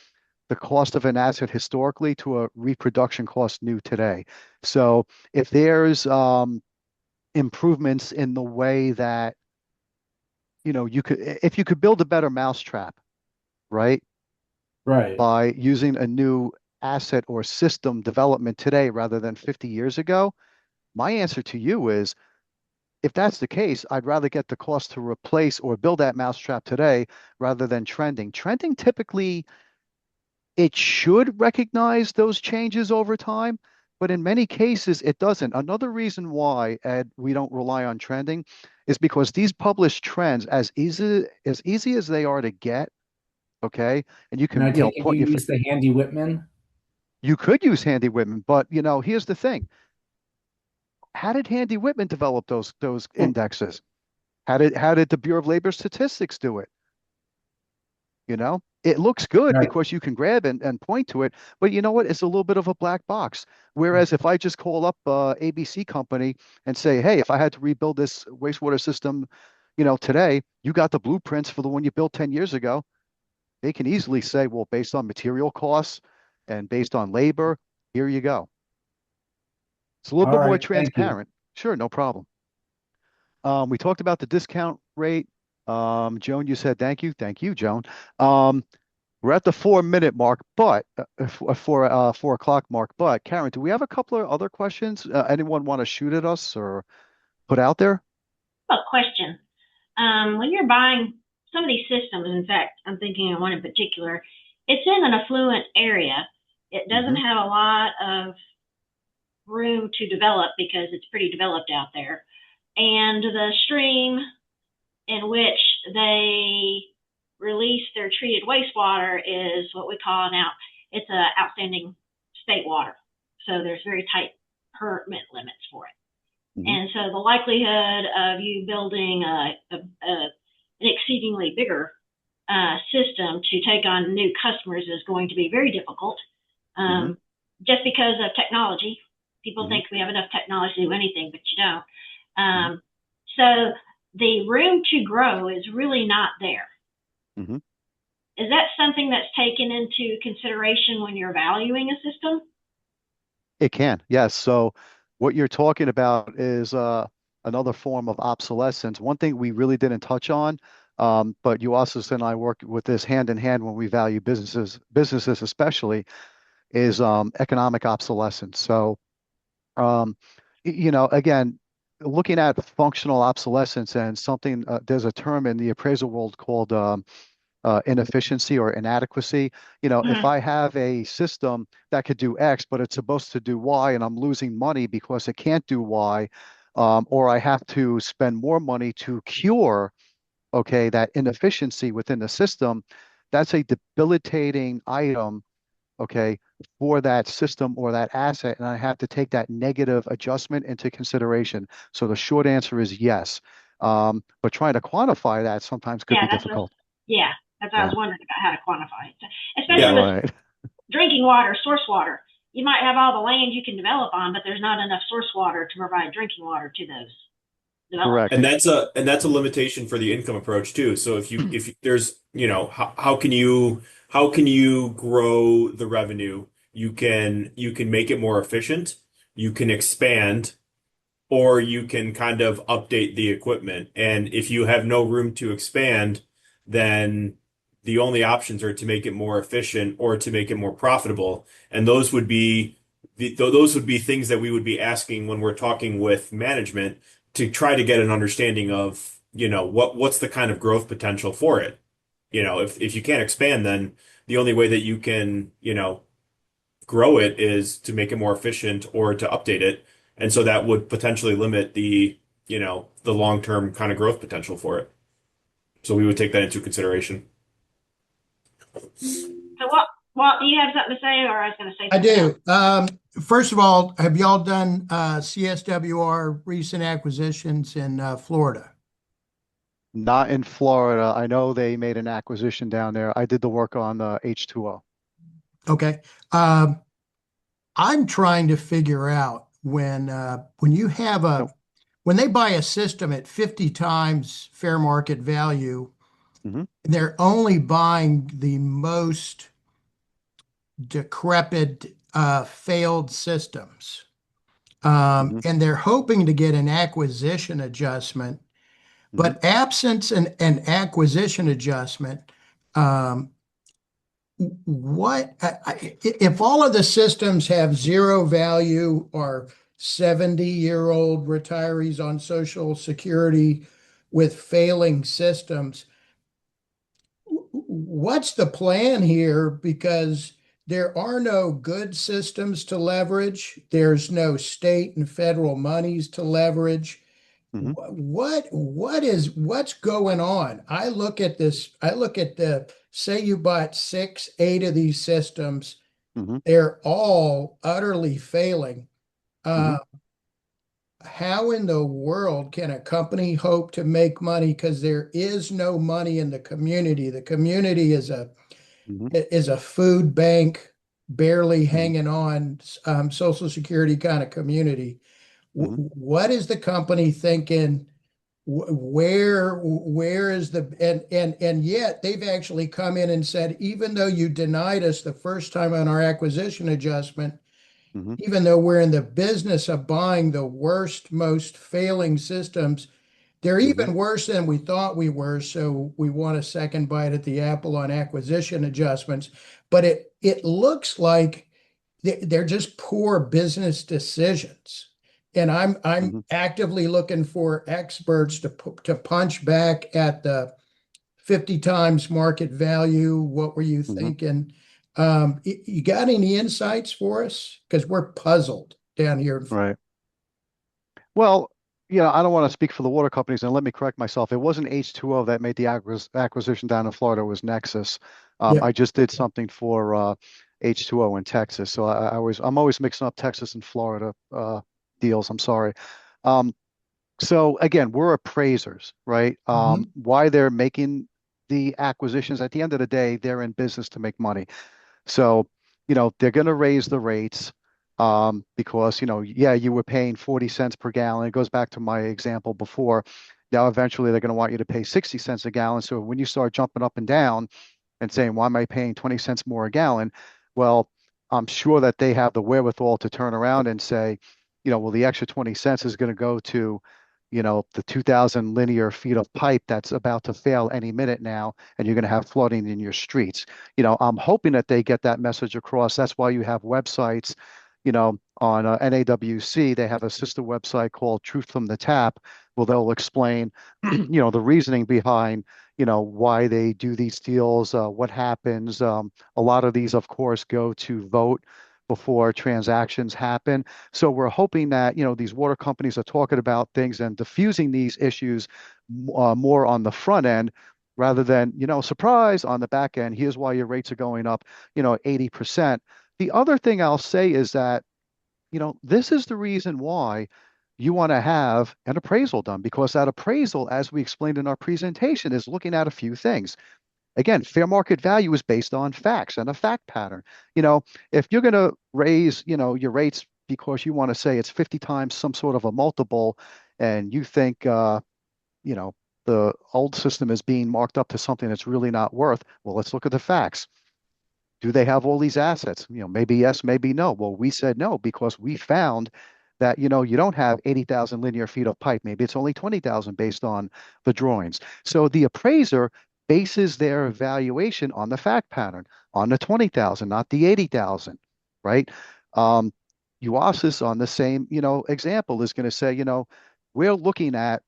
the cost of an asset historically to a reproduction cost new today. So if there's improvements in the way that, if you could build a better mousetrap, right? Right. By using a new asset or system development today rather than 50 years ago, my answer to you is if that's the case, I'd rather get the cost to replace or build that mousetrap today rather than trending. Trending typically, it should recognize those changes over time, but in many cases, it doesn't. Another reason why, Ed, we don't rely on trending is because these published trends, as easy as they are to get, okay, and you And I can, take it point you your use the handy Whitman? You could use Handy Whitman, but here's the thing. How did Handy Whitman develop those indexes? How did the Bureau of Labor Statistics do it? It looks good Right. because you can grab and point to it, but you know what? It's a little bit of a black box. Whereas if I just call up ABC company and say, hey, if I had to rebuild this wastewater system, today, you got the blueprints for the one you built 10 years ago. They can easily say, well, based on material costs and based on labor, here you go. It's a little All bit more right, thank you. transparent. Sure, no problem. We talked about the discount rate. Joan, you said thank you. Thank you, Joan. We're at the 4 minute mark, but for 4 o'clock mark. But Karen, do we have a couple of other questions? Anyone want to shoot at us or put out there? A question. When you're buying some of these systems, in fact, I'm thinking of one in particular, it's in an affluent area. It doesn't have a lot of room to develop because it's pretty developed out there. And the stream in which they release their treated wastewater is what we call it's an outstanding state water. So there's very tight permit limits for it. And so the likelihood of you building an exceedingly bigger system to take on new customers is going to be very difficult, just because of technology. People think we have enough technology to do anything, but you don't. So the room to grow is really not there. Is that something that's taken into consideration when you're valuing a system? It can, yes. So what you're talking about is another form of obsolescence. One thing we really didn't touch on, but you also and I work with this hand in hand when we value businesses especially, is economic obsolescence. So, again, looking at functional obsolescence and something, there's a term in the appraisal world called inefficiency or inadequacy. If I have a system that could do X, but it's supposed to do Y, and I'm losing money because it can't do Y, or I have to spend more money to cure, okay, that inefficiency within the system, that's a debilitating item, okay, for that system or that asset, and I have to take that negative adjustment into consideration. So the short answer is yes. But trying to quantify that sometimes could be difficult. That's what I was wondering about how to quantify it. Yeah. Especially with drinking water, source water. You might have all the land you can develop on, but there's not enough source water to provide drinking water to those. development. Correct. And that's a limitation for the income approach too. So if there's, how can you grow the revenue? You can make it more efficient, you can expand, or you can kind of update the equipment. And if you have no room to expand, then the only options are to make it more efficient or to make it more profitable. And those would be things that we would be asking when we're talking with management to try to get an understanding of, what's the kind of growth potential for it. If you can't expand, then the only way that you can, grow it is to make it more efficient or to update it. And so that would potentially limit the long-term kind of growth potential for it. So we would take that into consideration. So Walt, do you have something to say, or I was going to say I something else? do. First of all, have y'all done CSWR recent acquisitions in Florida? Not in Florida. I know they made an acquisition down there. I did the work on H2O. Okay. I'm trying to figure out when you have Nope. when they buy a system at 50 times fair market value, Mhm. they're only buying the most decrepit, failed systems. Mhm. And they're hoping to get an acquisition adjustment, Mhm. but absence an acquisition adjustment, um, if all of the systems have zero value or 70-year-old retirees on Social Security with failing systems, what's the plan here? Because there are no good systems to leverage. There's no state and federal monies to leverage. Mhm. What's going on? I look at this, say you bought 6, 8 of these systems, Mhm. they're all utterly failing. Uh, Mhm. how in the world can a company hope to make money? Because there is no money in the community. The community is Mhm. a food bank, barely Mhm. hanging on, Social Security kind of community. Mhm. What is the company thinking? Where is the and yet they've actually come in and said, even though you denied us the first time on our acquisition adjustment, Mhm. even though we're in the business of buying the worst, most failing systems, they're Mhm. even worse than we thought we were. So we want a second bite at the apple on acquisition adjustments. But it looks like they're just poor business decisions. And I'm Mhm. actively looking for experts to punch back at the 50 times market value. What were you Mhm. thinking? You got any insights for us? Because we're puzzled down here. Right. Well, I don't want to speak for the water companies, and let me correct myself. It wasn't H2O that made the acquisition down in Florida. It was Nexus. Yeah. I just did something for H2O in Texas, so I'm always mixing up Texas and Florida deals. I'm sorry. Um, so again, we're appraisers, right? Mhm. Why they're making the acquisitions? At the end of the day, they're in business to make money. So, they're going to raise the rates because, yeah, you were paying 40 cents per gallon. It goes back to my example before. Now, eventually, they're going to want you to pay 60 cents a gallon. So when you start jumping up and down and saying, why am I paying 20 cents more a gallon? Well, I'm sure that they have the wherewithal to turn around and say, well, the extra 20 cents is going to go to, the 2,000 linear feet of pipe that's about to fail any minute now, and you're going to have flooding in your streets. I'm hoping that they get that message across. That's why you have websites, on NAWC, they have a sister website called Truth from the Tap, where they'll explain, the reasoning behind, why they do these deals, what happens. A lot of these, of course, go to vote before transactions happen. So we're hoping that, these water companies are talking about things and diffusing these issues more on the front end rather than, surprise on the back end. Here's why your rates are going up, 80%. The other thing I'll say is that, this is the reason why you want to have an appraisal done, because that appraisal, as we explained in our presentation, is looking at a few things. Again, fair market value is based on facts and a fact pattern. If you're going to raise, your rates because you want to say it's 50 times some sort of a multiple, and you think, you know, the old system is being marked up to something that's really not worth, well, let's look at the facts. Do they have all these assets? Maybe yes, maybe no. Well, we said no because we found that, you don't have 80,000 linear feet of pipe. Maybe it's only 20,000 based on the drawings. So the appraiser bases their evaluation on the fact pattern, on the 20,000, not the 80,000, right? Um, UASIS on the same, example is going to say, we're looking at,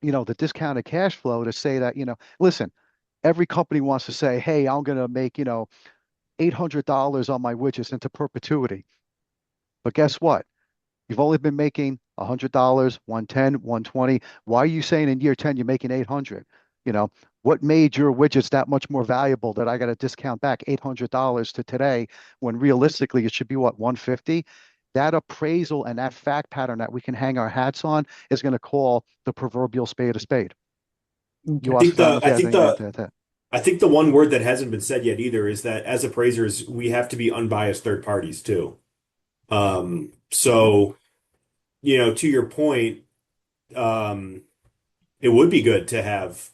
the discounted cash flow to say that, listen, every company wants to say, hey, I'm going to make, $800 on my widgets into perpetuity. But guess what? You've only been making $100, 110, 120. Why are you saying in year 10 you're making 800? What made your widgets that much more valuable that I got to discount back $800 to today when realistically it should be what, 150? That appraisal and that fact pattern that we can hang our hats on is going to call the proverbial spade a spade. Okay. You also, I don't know if you have anything to add to that. I think the one word that hasn't been said yet either is that as appraisers, we have to be unbiased third parties too. So, to your point, um, it would be good to have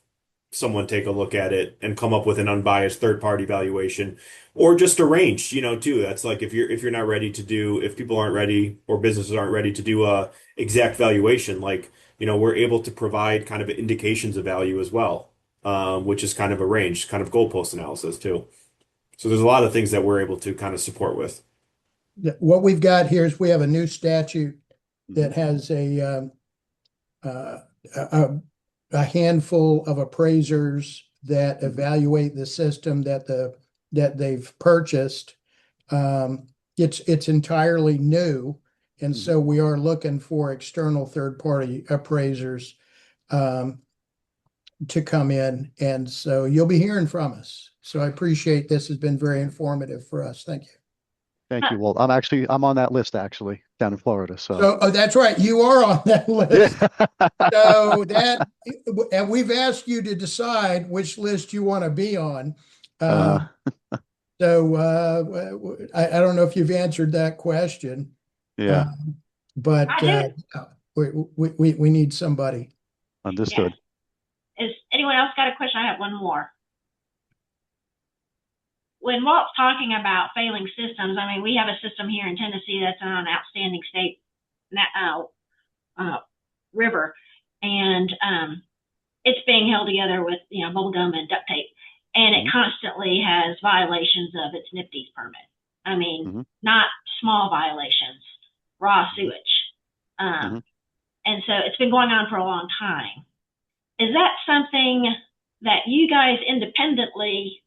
someone take a look at it and come up with an unbiased third party valuation or just a range, too. That's like if you're not ready to do, if people aren't ready or businesses aren't ready to do a exact valuation, like, we're able to provide kind of indications of value as well, which is kind of a range, kind of goalpost analysis too. So there's a lot of things that we're able to kind of support with. What we've got here is we have a new statute that has uh, a, a handful of appraisers that evaluate the system that they've purchased. It's entirely new, and so we are looking for external third-party appraisers to come in, and so you'll be hearing from us. So I appreciate this has been very informative for us. Thank you. Thank you, Walt. I'm on that list actually down in Florida. So, oh, that's right. You are on that list. So and we've asked you to decide which list you want to be on. uh, So I don't know if you've answered that question, yeah, but I we need somebody. understood. Is anyone else got a question? I have one more. When Walt's talking about failing systems, I mean, we have a system here in Tennessee that's on an outstanding state river, and it's being held together with bubble gum and duct tape, and it constantly has violations of its NIPD's permit. I mean, not small violations, raw sewage, and so it's been going on for a long time. Is that something that you guys independently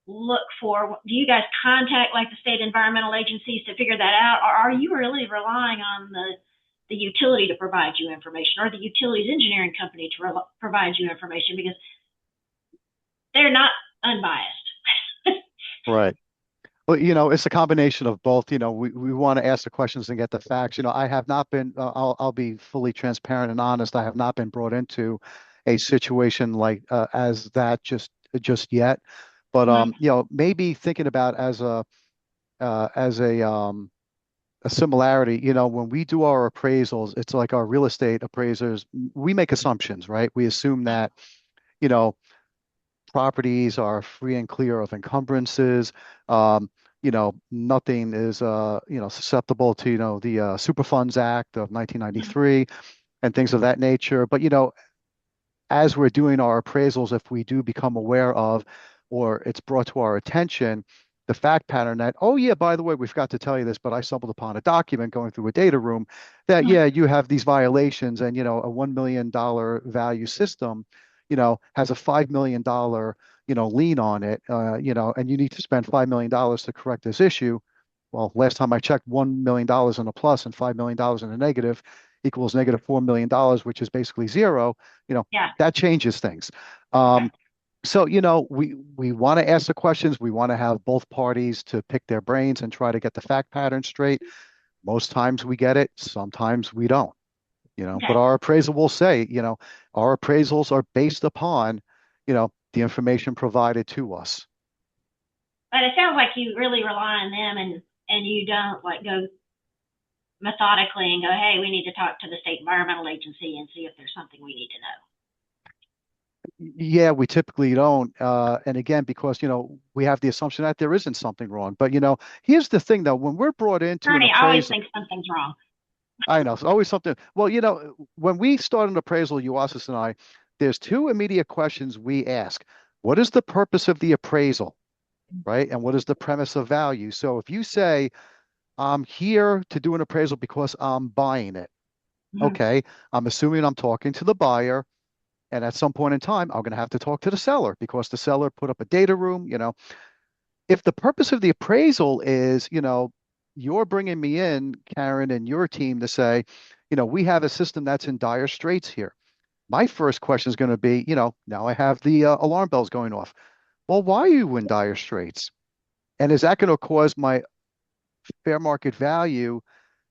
look for? Do you guys contact like the state environmental agencies to figure that out, or are you really relying on the utility to provide you information, or the utilities engineering company to provide you information, because they're not unbiased? Right. Well, it's a combination of both. We want to ask the questions and get the facts. I have not been, I'll be fully transparent and honest. I have not been brought into a situation like as that just yet. But maybe thinking about as a similarity, when we do our appraisals, it's like our real estate appraisers, we make assumptions, right? We assume that, you know, properties are free and clear of encumbrances. Nothing is, susceptible to, the Superfunds Act of 1993 and things of that nature. But, as we're doing our appraisals, if we do become aware of, or it's brought to our attention, the fact pattern that, oh yeah, by the way, we forgot to tell you this, but I stumbled upon a document going through a data room that, yeah, you have these violations and, a $1 million value system, has a $5 million, lien on it, and you need to spend $5 million to correct this issue. Well, last time I checked, $1 million in a plus and $5 million in a negative equals negative $4 million, which is basically zero. Yeah. That changes things. So, we want to ask the questions. We want to have both parties to pick their brains and try to get the fact pattern straight. Most times we get it. Sometimes we don't, Okay. but our appraisal will say, our appraisals are based upon, the information provided to us. But it sounds like you really rely on them, and you don't like go methodically and go, hey, we need to talk to the state environmental agency and see if there's something we need to know. Yeah, we typically don't. And again, because, we have the assumption that there isn't something wrong. But, here's the thing, though, when we're brought into an Attorney always appraisal, thinks something's wrong. I know, it's always something. Well, when we start an appraisal, Uasis and I, there's two immediate questions we ask. What is the purpose of the appraisal, right? And what is the premise of value? So if you say, I'm here to do an appraisal because I'm buying it, okay, I'm assuming I'm talking to the buyer. And at some point in time, I'm going to have to talk to the seller because the seller put up a data room. If the purpose of the appraisal is, you're bringing me in, Karen, and your team to say, we have a system that's in dire straits here. My first question is going to be, now I have the alarm bells going off. Well, why are you in dire straits? And is that going to cause my fair market value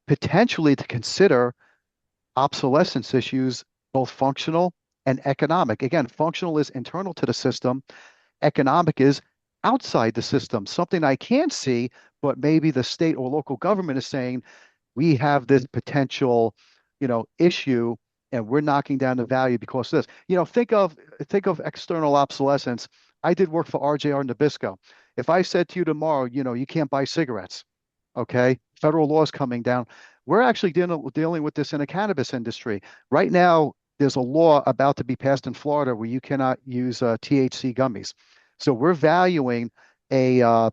potentially to consider obsolescence issues, both functional and economic? Again, functional is internal to the system. Economic is outside the system, something I can't see, but maybe the state or local government is saying, we have this potential, issue, and we're knocking down the value because of this. Think of external obsolescence. I did work for RJR Nabisco. If I said to you tomorrow, you can't buy cigarettes, okay? Federal laws coming down. We're actually dealing with this in the cannabis industry. Right now, there's a law about to be passed in Florida where you cannot use THC gummies. So we're valuing a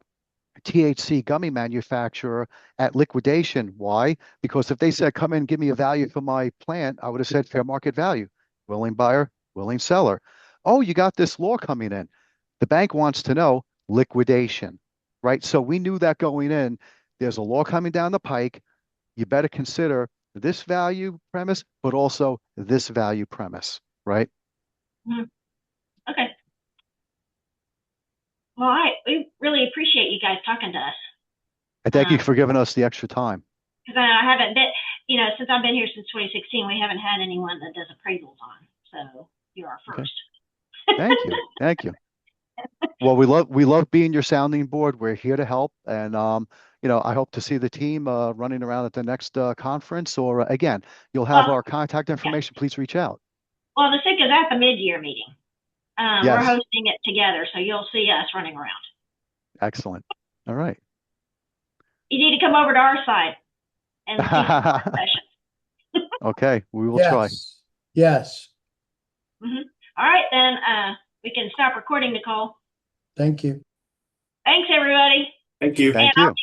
THC gummy manufacturer at liquidation. Why? Because if they said, come in, give me a value for my plant, I would have said fair market value, willing buyer, willing seller. Oh, you got this law coming in. The bank wants to know liquidation, right? So we knew that going in. There's a law coming down the pike. You better consider this value premise, but also this value premise, right? Mm-hmm. Okay. Well, we really appreciate you guys talking to us. And thank you for giving us the extra time. Because I haven't been, since I've been here since 2016, we haven't had anyone that does appraisals on. So you're our first. Okay. Thank you. Thank you. Well, we love being your sounding board. We're here to help. And, I hope to see the team running around at the next conference. Or again, you'll have our contact information. Yeah. Please reach out. Well, the SIC is at the mid-year meeting. Yes. We're hosting it together, so you'll see us running around. Excellent. All right. You need to come over to our side and see some sessions. Okay, we will try. Yes. All right, then we can stop recording, Nicole. Thank you. Thanks, everybody. Thank you. Thank you.